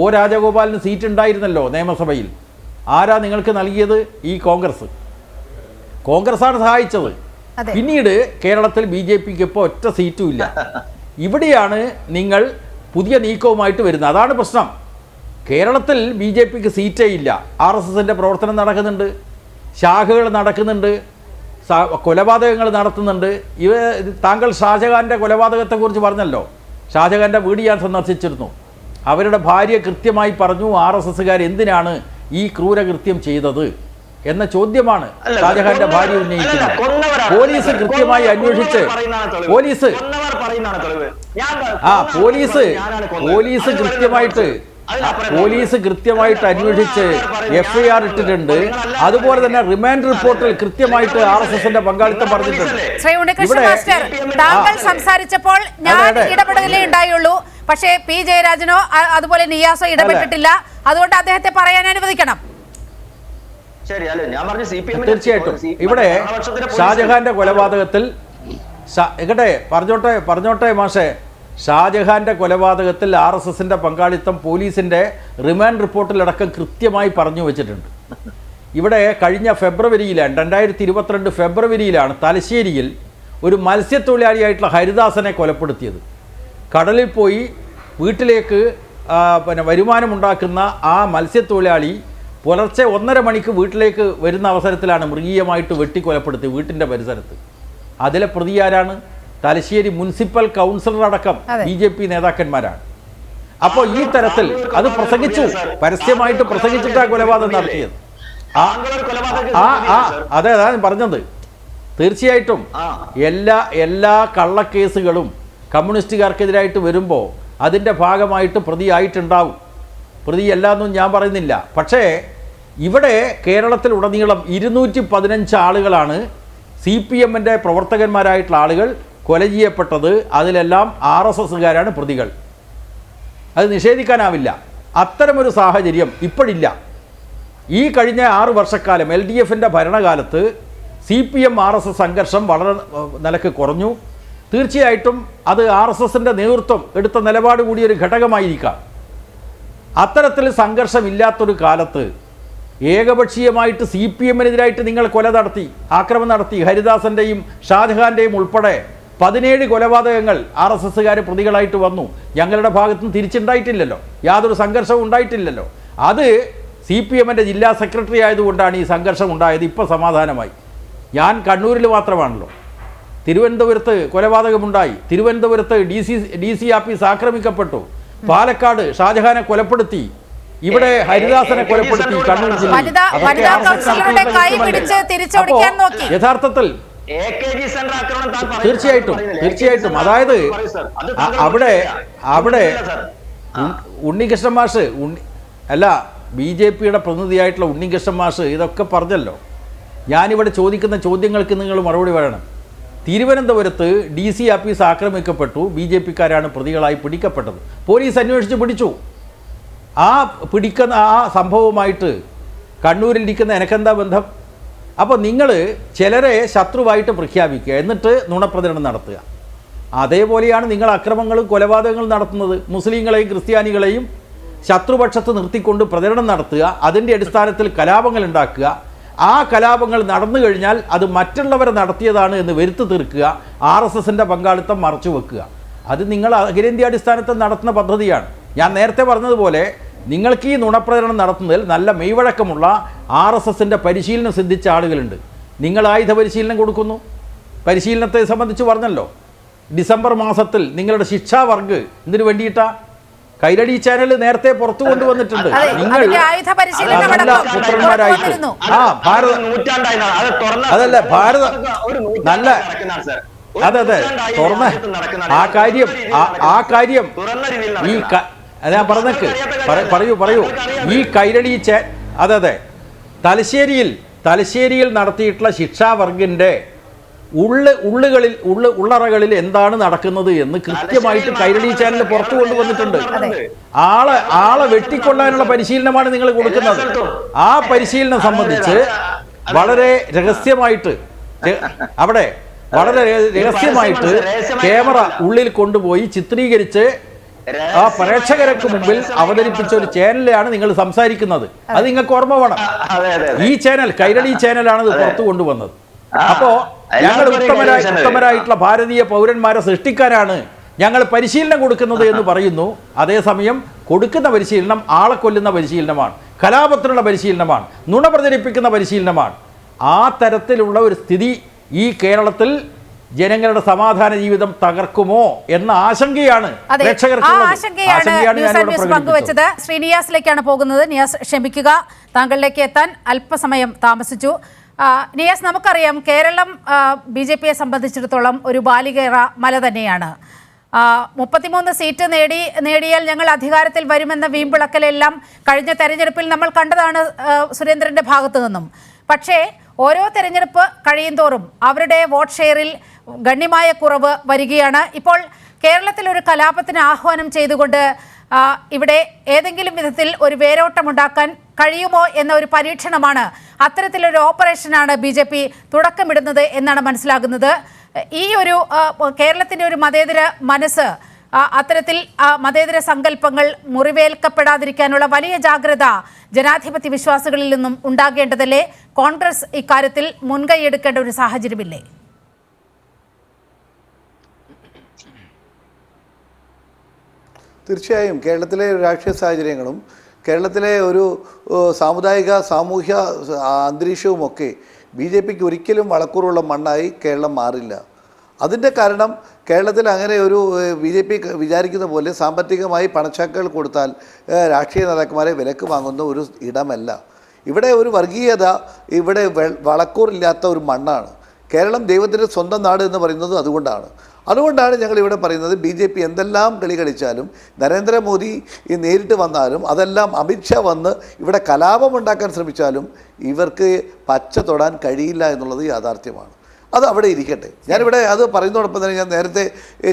B: ഒ രാജഗോപാലിന് സീറ്റ് ഉണ്ടായിരുന്നല്ലോ നിയമസഭയിൽ. ആരാ നിങ്ങൾക്ക് നൽകിയത്? ഈ കോൺഗ്രസ്സാണ് സഹായിച്ചത്. പിന്നീട് കേരളത്തിൽ BJPക്ക് ഇപ്പോൾ ഒറ്റ സീറ്റും ഇല്ല. ഇവിടെയാണ് നിങ്ങൾ പുതിയ നീക്കവുമായിട്ട് വരുന്നത്. അതാണ് പ്രശ്നം. കേരളത്തിൽ BJPക്ക് സീറ്റേ ഇല്ല. RSSൻ്റെ പ്രവർത്തനം നടക്കുന്നുണ്ട്, ശാഖകൾ നടക്കുന്നുണ്ട്, കൊലപാതകങ്ങൾ നടത്തുന്നുണ്ട്. താങ്കൾ ഷാജഹാൻ്റെ കൊലപാതകത്തെക്കുറിച്ച് പറഞ്ഞല്ലോ. ഷാജഹാൻ്റെ വീട് ഞാൻ സന്ദർശിച്ചിരുന്നു. അവരുടെ ഭാര്യ കൃത്യമായി പറഞ്ഞു RSSകാർ എന്തിനാണ് ഈ ക്രൂരകൃത്യം ചെയ്തത് എന്ന ചോദ്യമാണ് ഷാജഹാന്റെ ഭാര്യ ഉന്നയിക്കുന്നത്. പോലീസ് കൃത്യമായി അന്വേഷിച്ച് പോലീസ് കൃത്യമായിട്ട് അന്വേഷിച്ച് FIR ഇട്ടിട്ടുണ്ട്. അതുപോലെ തന്നെ റിമാൻഡ് റിപ്പോർട്ടിൽ കൃത്യമായിട്ട് RSSന്റെ പങ്കാളിത്തം പറഞ്ഞിട്ടുണ്ട്.
A: ശ്രീ ഉണ്ണികൃഷ്ണൻ മാസ്റ്റർ, താങ്കൾ സംസാരിച്ചപ്പോൾ ഞാൻ ഇടപെടലേ ഉണ്ടായുള്ളൂ. പക്ഷേ P ജയരാജനോ അതുപോലെ നിയാസോ ഇടപെട്ടിട്ടില്ല. അതുകൊണ്ട് അദ്ദേഹത്തെ പറയാൻ അനുവദിക്കണം.
B: തീർച്ചയായിട്ടും ഇവിടെ ഷാജഹാന്റെ കൊലപാതകത്തിൽ പറഞ്ഞോട്ടെ മാഷെ, ഷാജഹാന്റെ കൊലപാതകത്തിൽ RSSന്റെ പങ്കാളിത്തം പോലീസിന്റെ റിമാൻഡ് റിപ്പോർട്ടിലടക്കം കൃത്യമായി പറഞ്ഞു വെച്ചിട്ടുണ്ട്. ഇവിടെ കഴിഞ്ഞ ഫെബ്രുവരിയിലാണ്, 2022 ഫെബ്രുവരിയിലാണ് തലശ്ശേരിയിൽ ഒരു മത്സ്യത്തൊഴിലാളിയായിട്ടുള്ള ഹരിദാസനെ കൊലപ്പെടുത്തിയത്. കടലിൽ പോയി വീട്ടിലേക്ക് വരുമാനമുണ്ടാക്കുന്ന ആ മത്സ്യത്തൊഴിലാളി പുലർച്ചെ 1:30 മണിക്ക് വീട്ടിലേക്ക് വരുന്ന അവസരത്തിലാണ് മൃഗീയമായിട്ട് വെട്ടിക്കൊലപ്പെടുത്തി വീട്ടിൻ്റെ പരിസരത്ത്. അതിലെ പ്രതിയാരാണ്? തലശ്ശേരി മുനിസിപ്പൽ കൗൺസിലർ അടക്കം BJP നേതാക്കന്മാരാണ്. അപ്പോൾ ഈ തരത്തിൽ അത് പ്രസംഗിച്ചു, പരസ്യമായിട്ട് പ്രസംഗിച്ചിട്ടാണ് കൊലപാതകം നടത്തിയത്. അതെ, അതാണ് പറഞ്ഞത്. തീർച്ചയായിട്ടും എല്ലാ കള്ളക്കേസുകളും കമ്മ്യൂണിസ്റ്റുകാർക്കെതിരായിട്ട് വരുമ്പോൾ അതിൻ്റെ ഭാഗമായിട്ട് പ്രതിയായിട്ടുണ്ടാവും. പ്രതിയല്ലാന്നും ഞാൻ പറയുന്നില്ല. പക്ഷേ ഇവിടെ കേരളത്തിലുടനീളം 215 ആളുകളാണ് CPMൻ്റെ പ്രവർത്തകന്മാരായിട്ടുള്ള ആളുകൾ കൊല ചെയ്യപ്പെട്ടത്. അതിലെല്ലാം RSSകാരാണ് പ്രതികൾ. അത് നിഷേധിക്കാനാവില്ല. അത്തരമൊരു സാഹചര്യം ഇപ്പോഴില്ല. ഈ കഴിഞ്ഞ 6 വർഷക്കാലം LDFൻ്റെ ഭരണകാലത്ത് CPM RSS സംഘർഷം വളരെ നിലക്ക് കുറഞ്ഞു. തീർച്ചയായിട്ടും അത് RSSൻ്റെ നേതൃത്വം എടുത്ത നിലപാട് കൂടിയൊരു ഘടകമായിരിക്കാം. അത്തരത്തിൽ സംഘർഷമില്ലാത്തൊരു കാലത്ത് ഏകപക്ഷീയമായിട്ട് CPMനെതിരായിട്ട് നിങ്ങൾ കൊല നടത്തി, ആക്രമണം നടത്തി. ഹരിദാസൻ്റെയും ഷാജഹാൻ്റെയും ഉൾപ്പെടെ 17 കൊലപാതകങ്ങൾ RSSകാർ പ്രതികളായിട്ട് വന്നു. ഞങ്ങളുടെ ഭാഗത്തുനിന്ന് തിരിച്ചുണ്ടായിട്ടില്ലല്ലോ, യാതൊരു സംഘർഷവും ഉണ്ടായിട്ടില്ലല്ലോ. അത് CPMൻ്റെ ജില്ലാ സെക്രട്ടറി ആയതുകൊണ്ടാണ് ഈ സംഘർഷം ഉണ്ടായത്. ഇപ്പോൾ സമാധാനമായി. ഞാൻ കണ്ണൂരിൽ മാത്രമാണല്ലോ. തിരുവനന്തപുരത്ത് കൊലപാതകമുണ്ടായി. തിരുവനന്തപുരത്ത് DC ആഫീസ് ആക്രമിക്കപ്പെട്ടു. പാലക്കാട് ഷാജഹാനെ കൊലപ്പെടുത്തി. ഇവിടെ ഹരിദാസനെ കൊലപ്പെടുത്തി. കണ്ണൂർ ജില്ലയിൽ യഥാർത്ഥത്തിൽ തീർച്ചയായിട്ടും അതായത് അവിടെ ഉണ്ണികൃഷ്ണൻ മാഷ് അല്ല, BJPയുടെ പ്രതിനിധിയായിട്ടുള്ള ഉണ്ണികൃഷ്ണൻ മാഷ് ഇതൊക്കെ പറഞ്ഞല്ലോ. ഞാനിവിടെ ചോദിക്കുന്ന ചോദ്യങ്ങൾക്ക് നിങ്ങൾ മറുപടി പറയണം. തിരുവനന്തപുരത്ത് DC ആഫീസ് ആക്രമിക്കപ്പെട്ടു. BJPക്കാരാണ് പ്രതികളായി പിടിക്കപ്പെട്ടത്. പോലീസ് അന്വേഷിച്ച് പിടിച്ചു. ആ സംഭവവുമായിട്ട് കണ്ണൂരിലിരിക്കുന്ന എനക്കെന്താ ബന്ധം? അപ്പോൾ നിങ്ങൾ ചിലരെ ശത്രുവായിട്ട് പ്രഖ്യാപിക്കുക, എന്നിട്ട് നുണപ്രചരണം നടത്തുക. അതേപോലെയാണ് നിങ്ങൾ അക്രമങ്ങളും കൊലപാതകങ്ങളും നടത്തുന്നത്. മുസ്ലിങ്ങളെയും ക്രിസ്ത്യാനികളെയും ശത്രുപക്ഷത്ത് നിർത്തിക്കൊണ്ട് പ്രചരണം നടത്തുക, അതിൻ്റെ അടിസ്ഥാനത്തിൽ കലാപങ്ങൾ ഉണ്ടാക്കുക. ആ കലാപങ്ങൾ നടന്നു കഴിഞ്ഞാൽ അത് മറ്റുള്ളവരെ നടത്തിയതാണ് എന്ന് വരുത്തി തീർക്കുക, RSSൻ്റെ പങ്കാളിത്തം മറച്ചു വെക്കുക. അത് നിങ്ങൾ അഖിലേന്ത്യാടിസ്ഥാനത്തിൽ നടത്തുന്ന പദ്ധതിയാണ്. ഞാൻ നേരത്തെ പറഞ്ഞതുപോലെ നിങ്ങൾക്ക് ഈ നുണപ്രചരണം നടത്തുന്നതിൽ നല്ല മെയ്വഴക്കമുള്ള RSSൻ്റെ പരിശീലനം സിദ്ധിച്ച ആളുകളുണ്ട്. നിങ്ങൾ ആയുധ പരിശീലനം കൊടുക്കുന്നു. പരിശീലനത്തെ സംബന്ധിച്ച് പറഞ്ഞല്ലോ, ഡിസംബർ മാസത്തിൽ നിങ്ങളുടെ ശിക്ഷാവർഗ് എന്തിനു വേണ്ടിയിട്ടാ? കൈരളി ചാനൽ നേരത്തെ പുറത്തു കൊണ്ടുവന്നിട്ടുണ്ട്. നിങ്ങൾ നല്ല പുത്രന്മാരായിട്ട് അതല്ല ഭാരത നല്ല അതെ തുറന്ന ആ കാര്യം ഈ ഞാൻ പറഞ്ഞേക്ക് പറയൂ ഈ കൈരളി അതെ തലശ്ശേരിയിൽ നടത്തിയിട്ടുള്ള ശിക്ഷാവർഗിൻ്റെ ഉള്ളറകളിൽ എന്താണ് നടക്കുന്നത് എന്ന് കൃത്യമായിട്ട് കൈരളി ചാനൽ പുറത്തു കൊണ്ടുവന്നിട്ടുണ്ട്. ആളെ വെട്ടിക്കൊള്ളാനുള്ള പരിശീലനമാണ് നിങ്ങൾ കൊടുക്കുന്നത്. ആ പരിശീലനം സംബന്ധിച്ച് വളരെ രഹസ്യമായിട്ട് അവിടെ വളരെ രഹസ്യമായിട്ട് ക്യാമറ ഉള്ളിൽ കൊണ്ടുപോയി ചിത്രീകരിച്ച് ആ പ്രേക്ഷകർക്ക് മുമ്പിൽ അവതരിപ്പിച്ച ഒരു ചാനലിലാണ് നിങ്ങൾ സംസാരിക്കുന്നത്. അത് നിങ്ങൾക്ക് ഓർമ്മ വേണം. ഈ ചാനൽ കൈരളി ചാനലാണ് ഇത് പുറത്തു കൊണ്ടുവന്നത്. അപ്പോ ഞങ്ങൾ ഉത്തമരായിട്ടുള്ള ഭാരതീയ പൗരന്മാരെ സൃഷ്ടിക്കാനാണ് ഞങ്ങൾ പരിശീലനം കൊടുക്കുന്നത് എന്ന് പറയുന്നു. അതേസമയം കൊടുക്കുന്ന പരിശീലനം ആളെ കൊല്ലുന്ന പരിശീലനമാണ്, കലാപത്തിനുള്ള പരിശീലനമാണ്, നുണ പ്രചരിപ്പിക്കുന്ന പരിശീലനമാണ്. ആ തരത്തിലുള്ള ഒരു സ്ഥിതി ഈ കേരളത്തിൽ ജനങ്ങളുടെ സമാധാന ജീവിതം തകർക്കുമോ എന്ന ആശങ്കയാണ്
A: പങ്കുവച്ചത്. ശ്രീ നിയാസിലേക്കാണ് പോകുന്നത്. നിയാസ്, ക്ഷമിക്കുക, താങ്കളിലേക്ക് എത്താൻ അല്പസമയം താമസിച്ചു. നിയാസ്, നമുക്കറിയാം കേരളം BJPയെ സംബന്ധിച്ചിടത്തോളം ഒരു ബാലികേറ മല തന്നെയാണ്. 33 സീറ്റ് നേടിയാൽ ഞങ്ങൾ അധികാരത്തിൽ വരുമെന്ന വീമ്പിളക്കലെല്ലാം കഴിഞ്ഞ തെരഞ്ഞെടുപ്പിൽ നമ്മൾ കണ്ടതാണ് സുരേന്ദ്രന്റെ ഭാഗത്തു നിന്നും. പക്ഷേ ഓരോ തെരഞ്ഞെടുപ്പ് കഴിയുന്തോറും അവരുടെ വോട്ട് ഷെയറിൽ ഗണ്യമായ കുറവ് വരികയാണ്. ഇപ്പോൾ കേരളത്തിൽ ഒരു കലാപത്തിന് ആഹ്വാനം ചെയ്തുകൊണ്ട് ഇവിടെ ഏതെങ്കിലും വിധത്തിൽ ഒരു വേരോട്ടമുണ്ടാക്കാൻ കഴിയുമോ എന്ന ഒരു പരീക്ഷണമാണ്, അത്തരത്തിലൊരു ഓപ്പറേഷനാണ് BJP തുടക്കമിടുന്നത് എന്നാണ് മനസ്സിലാകുന്നത്. ഈ ഒരു കേരളത്തിൻ്റെ ഒരു മതേതര മനസ്സ്, അത്തരത്തിൽ മതേതര സങ്കല്പങ്ങൾ മുറിവേൽക്കപ്പെടാതിരിക്കാനുള്ള വലിയ ജാഗ്രത ജനാധിപത്യ വിശ്വാസികളിൽ നിന്നും ഉണ്ടാകേണ്ടതല്ലേ? കോൺഗ്രസ് ഇക്കാര്യത്തിൽ മുൻകൈയെടുക്കേണ്ട ഒരു സാഹചര്യമില്ലേ?
D: തീർച്ചയായും കേരളത്തിലെ രാഷ്ട്രീയ സാഹചര്യങ്ങളും കേരളത്തിലെ ഒരു സാമൂഹ്യ അന്തരീക്ഷവുമൊക്കെ BJPക്ക് ഒരിക്കലും വളക്കൂറുള്ള മണ്ണായി കേരളം മാറില്ല. അതിൻ്റെ കാരണം കേരളത്തിൽ അങ്ങനെ ഒരു BJP വിചാരിക്കുന്ന പോലെ സാമ്പത്തികമായി പണച്ചാക്കുകൾ കൊടുത്താൽ രാഷ്ട്രീയ നേതാക്കന്മാരെ വിലക്ക് വാങ്ങുന്ന ഒരു ഇടമല്ല. ഇവിടെ ഒരു വർഗീയത, ഇവിടെ വളക്കൂറില്ലാത്ത ഒരു മണ്ണാണ് കേരളം. ദൈവത്തിൻ്റെ സ്വന്തം നാട് എന്ന് പറയുന്നത് അതുകൊണ്ടാണ് ഞങ്ങളിവിടെ പറയുന്നത് BJP എന്തെല്ലാം കളി കളിച്ചാലും, നരേന്ദ്രമോദി നേരിട്ട് വന്നാലും, അതെല്ലാം അമിത്ഷാ വന്ന് ഇവിടെ കലാപമുണ്ടാക്കാൻ ശ്രമിച്ചാലും ഇവർക്ക് പച്ച തൊടാൻ കഴിയില്ല എന്നുള്ളത് യാഥാർത്ഥ്യമാണ്. അത് അവിടെ ഇരിക്കട്ടെ. ഞാനിവിടെ അത് പറയുന്നതോടൊപ്പം തന്നെ ഞാൻ നേരത്തെ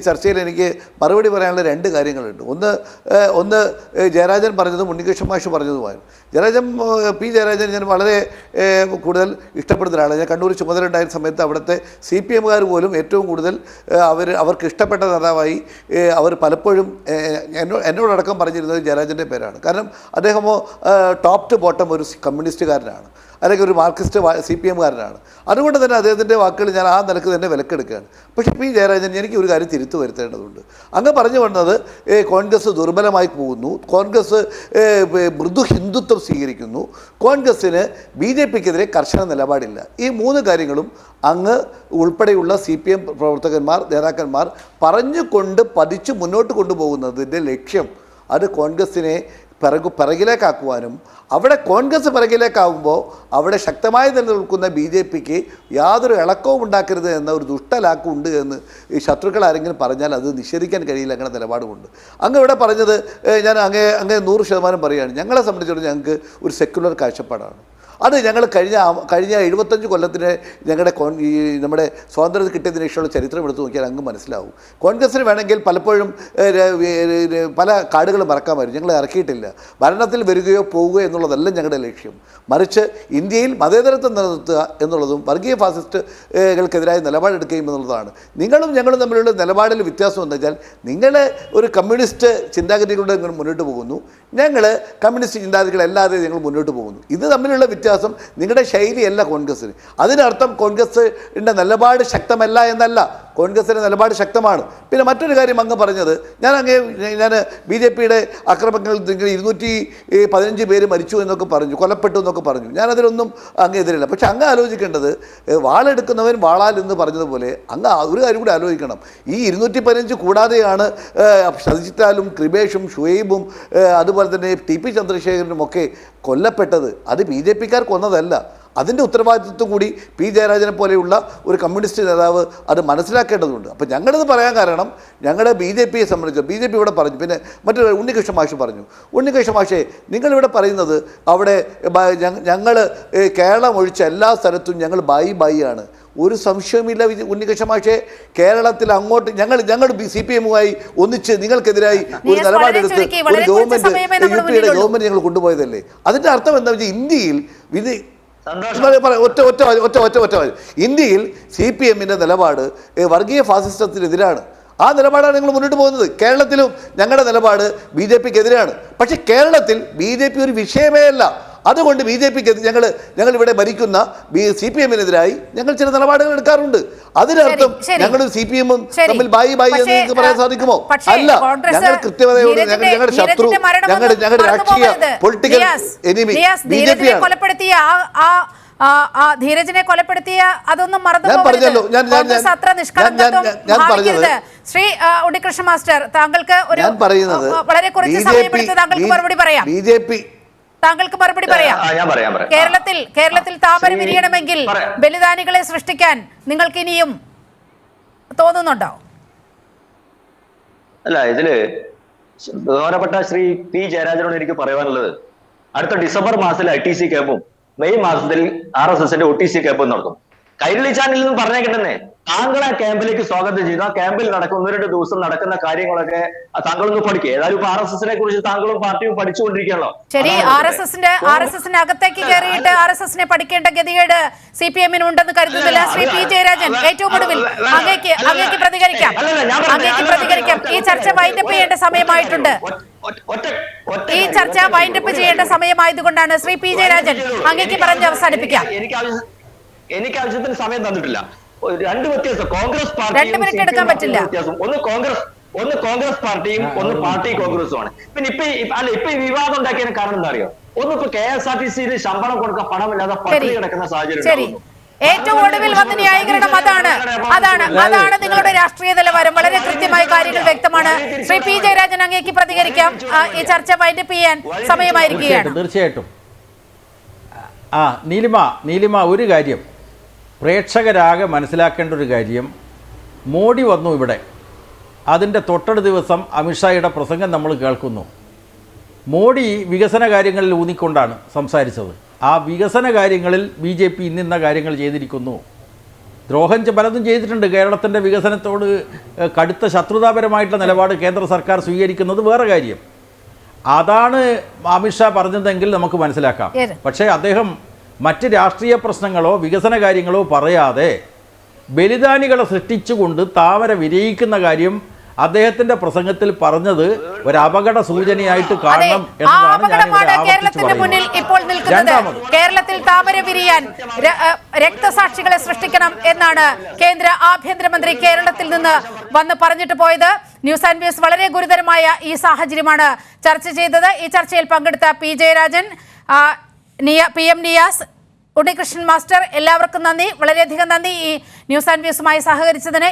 D: ചർച്ചയിൽ എനിക്ക് മറുപടി പറയാനുള്ള 2 കാര്യങ്ങളുണ്ട്. ഒന്ന് ജയരാജൻ പറഞ്ഞതും ഉണ്ണികൃഷ്ണൻ മാഷ് പറഞ്ഞതുമായിരുന്നു. പി ജയരാജൻ ഞാൻ വളരെ കൂടുതൽ ഇഷ്ടപ്പെടുന്ന ഒരാളാണ്. ഞാൻ കണ്ണൂർ ചുമതല ഉണ്ടായിരുന്ന സമയത്ത് അവിടുത്തെ CPMകാർ പോലും ഏറ്റവും കൂടുതൽ അവർക്ക് ഇഷ്ടപ്പെട്ട നേതാവായി അവർ പലപ്പോഴും എന്നോടടക്കം പറഞ്ഞിരുന്നത് ജയരാജൻ്റെ പേരാണ്. കാരണം അദ്ദേഹമോ ടോപ്പ് ടു ബോട്ടം ഒരു കമ്മ്യൂണിസ്റ്റുകാരനാണ്, അല്ലെങ്കിൽ ഒരു മാർക്സിസ്റ്റ് CPMകാരനാണ്. അതുകൊണ്ട് തന്നെ അദ്ദേഹത്തിൻ്റെ വാക്കുകൾ ഞാൻ ആ നിലക്ക് തന്നെ വിലക്കെടുക്കുകയാണ്. പക്ഷേ പി ജയരാജൻ എനിക്ക് ഒരു കാര്യം തിരുത്തു വരുത്തേണ്ടതുണ്ട്. അങ്ങ് പറഞ്ഞു വന്നത് കോൺഗ്രസ് ദുർബലമായി പോകുന്നു, കോൺഗ്രസ് മൃദു ഹിന്ദുത്വം സ്വീകരിക്കുന്നു, കോൺഗ്രസ്സിന് BJPക്കെതിരെ കർശന നിലപാടില്ല. ഈ 3 കാര്യങ്ങളും അങ്ങ് ഉൾപ്പെടെയുള്ള CPM പ്രവർത്തകന്മാർ, നേതാക്കന്മാർ പറഞ്ഞുകൊണ്ട് പതിച്ച് മുന്നോട്ട് കൊണ്ടുപോകുന്നതിൻ്റെ ലക്ഷ്യം അത് കോൺഗ്രസ്സിനെ പിറകിലേക്കാക്കുവാനും, അവിടെ കോൺഗ്രസ് പിറകിലേക്കാവുമ്പോൾ അവിടെ ശക്തമായി നിലനിൽക്കുന്ന BJPക്ക് യാതൊരു ഇളക്കവും ഉണ്ടാക്കരുത് എന്ന ഒരു ദുഷ്ടലാക്കുണ്ട് എന്ന് ഈ ശത്രുക്കൾ ആരെങ്കിലും പറഞ്ഞാൽ അത് നിഷേധിക്കാൻ കഴിയില്ല. അങ്ങനെ നിലപാടുമുണ്ട്. അങ്ങ് ഇവിടെ പറഞ്ഞത് ഞാൻ അങ്ങേ 100% പറയുകയാണ്. ഞങ്ങളെ സംബന്ധിച്ചിടത്തോളം ഞങ്ങൾക്ക് ഒരു സെക്യുലർ കാഴ്ചപ്പാടാണ്. അത് ഞങ്ങൾ കഴിഞ്ഞ 75 കൊല്ലത്തിന് നമ്മുടെ സ്വാതന്ത്ര്യം കിട്ടിയതിന് ശേഷമുള്ള ചരിത്രം എടുത്തു നോക്കിയാൽ അങ്ങ് മനസ്സിലാവും. കോൺഗ്രസ്സിന് വേണമെങ്കിൽ പലപ്പോഴും പല കാർഡുകൾ മറക്കാമായിരുന്നു. ഞങ്ങൾ ഇറക്കിയിട്ടില്ല. ഭരണത്തിൽ വരികയോ പോവുകയോ എന്നുള്ളതല്ല ഞങ്ങളുടെ ലക്ഷ്യം. മറിച്ച് ഇന്ത്യയിൽ മതേതരത്വം നിലനിർത്തുക എന്നുള്ളതും വർഗീയ ഫാസിസ്റ്റുകൾക്കെതിരായ നിലപാടെടുക്കുകയും എന്നുള്ളതാണ്. നിങ്ങളും ഞങ്ങളും തമ്മിലുള്ള നിലപാടിൽ വ്യത്യാസം എന്താ വെച്ചാൽ, നിങ്ങൾ ഒരു കമ്മ്യൂണിസ്റ്റ് ചിന്താഗതികളുടെ മുന്നോട്ട് പോകുന്നു, ഞങ്ങൾ കമ്മ്യൂണിസ്റ്റ് ചിന്താഗതികളല്ലാതെ ഞങ്ങൾ മുന്നോട്ട് പോകുന്നു. ഇത് തമ്മിലുള്ള വ്യത്യാസം നിങ്ങളുടെ ശൈലിയല്ല കോൺഗ്രസ്സിന്. അതിനർത്ഥം കോൺഗ്രസിൻ്റെ നിലപാട് ശക്തമല്ല എന്നല്ല. കോൺഗ്രസിൻ്റെ നിലപാട് ശക്തമാണ്. പിന്നെ മറ്റൊരു കാര്യം അങ്ങ് പറഞ്ഞത്, ഞാൻ BJPയുടെ ആക്രമണങ്ങളിൽ 215 പേര് മരിച്ചു എന്നൊക്കെ പറഞ്ഞു, കൊല്ലപ്പെട്ടു എന്നൊക്കെ പറഞ്ഞു. ഞാനതിലൊന്നും അങ്ങ് എതിരില്ല. പക്ഷെ അങ്ങ് ആലോചിക്കേണ്ടത്, വാളെടുക്കുന്നവൻ വാളാൽ എന്ന് പറഞ്ഞതുപോലെ അങ്ങ് ഒരു കാര്യം കൂടി ആലോചിക്കണം. ഈ 215 കൂടാതെയാണ് ഷജിത്താലും കൃപേഷും ഷുഹൈബും അതുപോലെ തന്നെ TP ചന്ദ്രശേഖരനും ഒക്കെ കൊല്ലപ്പെട്ടത്. അത് BJPക്കാർ കൊന്നതല്ല. അതിൻ്റെ ഉത്തരവാദിത്വം കൂടി പി ജയരാജനെ പോലെയുള്ള ഒരു കമ്മ്യൂണിസ്റ്റ് നേതാവ് അത് മനസ്സിലാക്കേണ്ടതുണ്ട്. അപ്പോൾ ഞങ്ങളിത് പറയാൻ കാരണം, ഞങ്ങളുടെ BJPയെ സംബന്ധിച്ച് BJP ഇവിടെ പറഞ്ഞു. പിന്നെ മറ്റൊരു ഉണ്ണികൃഷ്ണൻ മാഷ് പറഞ്ഞു, ഉണ്ണികൃഷ്ണൻ മാഷേ നിങ്ങളിവിടെ പറയുന്നത് അവിടെ ഞങ്ങൾ കേരളം ഒഴിച്ച എല്ലാ സ്ഥലത്തും ഞങ്ങൾ ബായി ആണ്. ഒരു സംശയമില്ല ഉണ്ണികൃഷ്ണൻ മാഷേ, കേരളത്തിൽ അങ്ങോട്ട് ഞങ്ങൾ CPMുമായി ഒന്നിച്ച് നിങ്ങൾക്കെതിരായി ഒരു നിലപാടെടുത്ത് ഒരു ഗവൺമെൻറ് UPയുടെ ഗവൺമെൻറ് ഞങ്ങൾ കൊണ്ടുപോയതല്ലേ. അതിൻ്റെ അർത്ഥം എന്താ വെച്ചാൽ, ഇന്ത്യയിൽ ഒറ്റ ഒറ്റ ഒറ്റ ഒറ്റ ഒറ്റ ഇന്ത്യയിൽ CPM നിലപാട് വർഗീയ ഫാസിസത്തിനെതിരാണ്. ആ നിലപാടാണ് ഞങ്ങൾ മുന്നോട്ട് പോകുന്നത്. കേരളത്തിലും ഞങ്ങളുടെ നിലപാട് BJPക്ക് എതിരാണ്. പക്ഷെ കേരളത്തിൽ BJP ഒരു വിഷയമേ അല്ല. അതുകൊണ്ട് BJPക്ക് ഞങ്ങൾ ഇവിടെ ഭരിക്കുന്ന CPM-നെതിരായി ഞങ്ങൾ ചില നിലപാടുകൾ എടുക്കാറുണ്ട്. അതിനർത്ഥം ഞങ്ങളും CPM-ഉം തമ്മിൽ ബായി എന്ന് നിങ്ങൾക്ക് പറയാൻ സാധിക്കുമോ? അല്ല, ഞങ്ങൾ കൃത്യതയോട് ഞങ്ങളുടെ ശത്രു, ഞങ്ങളുടെ രാഷ്ട്രീയ പൊളിറ്റിക്കൽ എനിമി BJP-യാണ്.
A: ധീരജിനെ കൊലപ്പെടുത്തിയ അതൊന്നും മറന്നു
D: ഞാൻ പറഞ്ഞല്ലോ,
A: അത്ര നിഷ്കളങ്കത്വം. ശ്രീ ഉണ്ണികൃഷ്ണൻ മാസ്റ്റർ, താങ്കൾക്ക് ഒരു വളരെ കുറച്ച് സമയമെടുത്ത് താങ്കൾക്ക് മറുപടി പറയാം. താങ്കൾക്ക് മറുപടി പറയാം. കേരളത്തിൽ താമര വിരിയണമെങ്കിൽ ബലിദാനികളെ സൃഷ്ടിക്കാൻ നിങ്ങൾക്ക് ഇനിയും തോന്നുന്നുണ്ടോ?
C: അല്ല, ഇതില് ബഹുമാനപ്പെട്ട ശ്രീ P. ജയരാജനോട് എനിക്ക് പറയാനുള്ളത്, അടുത്ത ഡിസംബർ മാസത്തിൽ ITC ക്യാമ്പും മെയ് മാസത്തിൽ RSSന്റെ OTC ക്യാമ്പും നടത്തും. കൈരളി ചാനലിൽ നിന്നും പറഞ്ഞേക്കിട്ടെന്നെ താങ്കൾ ആ ക്യാമ്പിലേക്ക് സ്വാഗതം ചെയ്തു. ആ ക്യാമ്പിൽ നടക്കുന്ന 1-2 ദിവസം നടക്കുന്ന കാര്യങ്ങളൊക്കെ താങ്കളൊന്ന് പഠിക്കുക. ഏതായാലും ഇപ്പൊ RSSനെ കുറിച്ച് താങ്കളും പാർട്ടിയും പഠിച്ചുകൊണ്ടിരിക്കുകയാണല്ലോ.
A: ശരി, RSSന്റെ അകത്തേക്ക് കയറിയിട്ട് RSSനെ പഠിക്കേണ്ട ഗതികേട് CPM-ന് ഉണ്ടെന്ന് കരുതുന്നില്ല ശ്രീ P. ജയരാജൻ? ഏറ്റവും ഒടുവിൽ അങ്ങേക്ക് പ്രതികരിക്കാം. ഈ ചർച്ച വൈൻഡപ്പ് ചെയ്യേണ്ട സമയമായിട്ടുണ്ട്. ഈ ചർച്ച വൈൻഡപ്പ് ചെയ്യേണ്ട സമയമായതുകൊണ്ടാണ് ശ്രീ P. ജയരാജൻ അങ്ങേക്ക് പറഞ്ഞ് അവസാനിപ്പിക്കാം.
C: എനിക്ക് ആവശ്യത്തിന് സമയം തന്നിട്ടില്ല. 2 വ്യത്യാസം, കോൺഗ്രസ് പാർട്ടി
A: 2 മിനിറ്റ് എടുക്കാൻ പറ്റില്ല.
C: ഒന്ന് കോൺഗ്രസ് പാർട്ടിയും ഒന്ന് പാർട്ടി കോൺഗ്രസുമാണ്. പിന്നെ ഇപ്പൊ ഈ വിവാദം ഉണ്ടാക്കിയതിന് കാരണം എന്താ അറിയോ? ഒന്നിപ്പോ KSRTC-യിൽ ശമ്പളം കൊടുക്കാൻ പണമില്ലാതെ പട്ടിണി കിടക്കുന്ന സാഹചര്യം.
A: ഏറ്റവും ഒടുവിൽ വന്ന ന്യായീകരണം അതാണ് നിങ്ങളുടെ രാഷ്ട്രീയ നിലവാരം. വളരെ കൃത്യമായ കാര്യങ്ങൾ വ്യക്തമാണ്. ശ്രീ P. ജയരാജൻ, അങ്ങേക്ക് പ്രതികരിക്കാം. ഈ ചർച്ച വൈൻഡപ്പ് ചെയ്യാൻ സമയമായിരിക്കുകയാണ്.
B: തീർച്ചയായിട്ടും. നീലിമ, ഒരു കാര്യം പ്രേക്ഷകരാകെ മനസ്സിലാക്കേണ്ട ഒരു കാര്യം, മോഡി വന്നു ഇവിടെ, അതിൻ്റെ തൊട്ടടുത്ത ദിവസം അമിത്ഷായുടെ പ്രസംഗം നമ്മൾ കേൾക്കുന്നു. മോഡി വികസന കാര്യങ്ങളിൽ ഊന്നിക്കൊണ്ടാണ് സംസാരിച്ചത്. ആ വികസന കാര്യങ്ങളിൽ BJP ഇന്നിന്ന കാര്യങ്ങൾ ചെയ്തിരിക്കുന്നു. ദ്രോഹം പലതും ചെയ്തിട്ടുണ്ട്. കേരളത്തിൻ്റെ വികസനത്തോട് കടുത്ത ശത്രുതാപരമായിട്ടുള്ള നിലപാട് കേന്ദ്ര സർക്കാർ സ്വീകരിക്കുന്നത് വേറെ കാര്യം. അതാണ് അമിത്ഷാ പറഞ്ഞതെങ്കിൽ നമുക്ക് മനസ്സിലാക്കാം. പക്ഷേ അദ്ദേഹം മറ്റ് രാഷ്ട്രീയ പ്രശ്നങ്ങളോ വികസന കാര്യങ്ങളോ പറയാതെ ബലിദാനികളെ സൃഷ്ടിച്ചുകൊണ്ട് താമര വിരയിക്കുന്ന കാര്യം അദ്ദേഹത്തിന്റെ പ്രസംഗത്തിൽ പറഞ്ഞത് ഒരു അപകട സൂചനയായിട്ട് കാണണം
A: എന്നതാണ് കേരളത്തിന്റെ മുന്നിൽ ഇപ്പോൾ നിൽക്കുന്നത്. കേരളത്തിൽ താമര വിരിയാൻ രക്തസാക്ഷികളെ സൃഷ്ടിക്കണം എന്നാണ് കേന്ദ്ര ആഭ്യന്തരമന്ത്രി കേരളത്തിൽ നിന്ന് വന്ന് പറഞ്ഞിട്ട് പോയത്. ന്യൂസ് ആൻഡ് വ്യൂസ് വളരെ ഗുരുതരമായ ഈ സാഹചര്യമാണ് ചർച്ച ചെയ്തത്. ഈ ചർച്ചയിൽ പങ്കെടുത്ത P. Jayarajan, PM Niyas, Unnikrishnan master, എല്ലാവർക്കും നന്ദി, വളരെയധികം നന്ദി ഈ ന്യൂസ് ആൻഡ് വ്യൂസുമായി സഹകരിച്ചതിന്.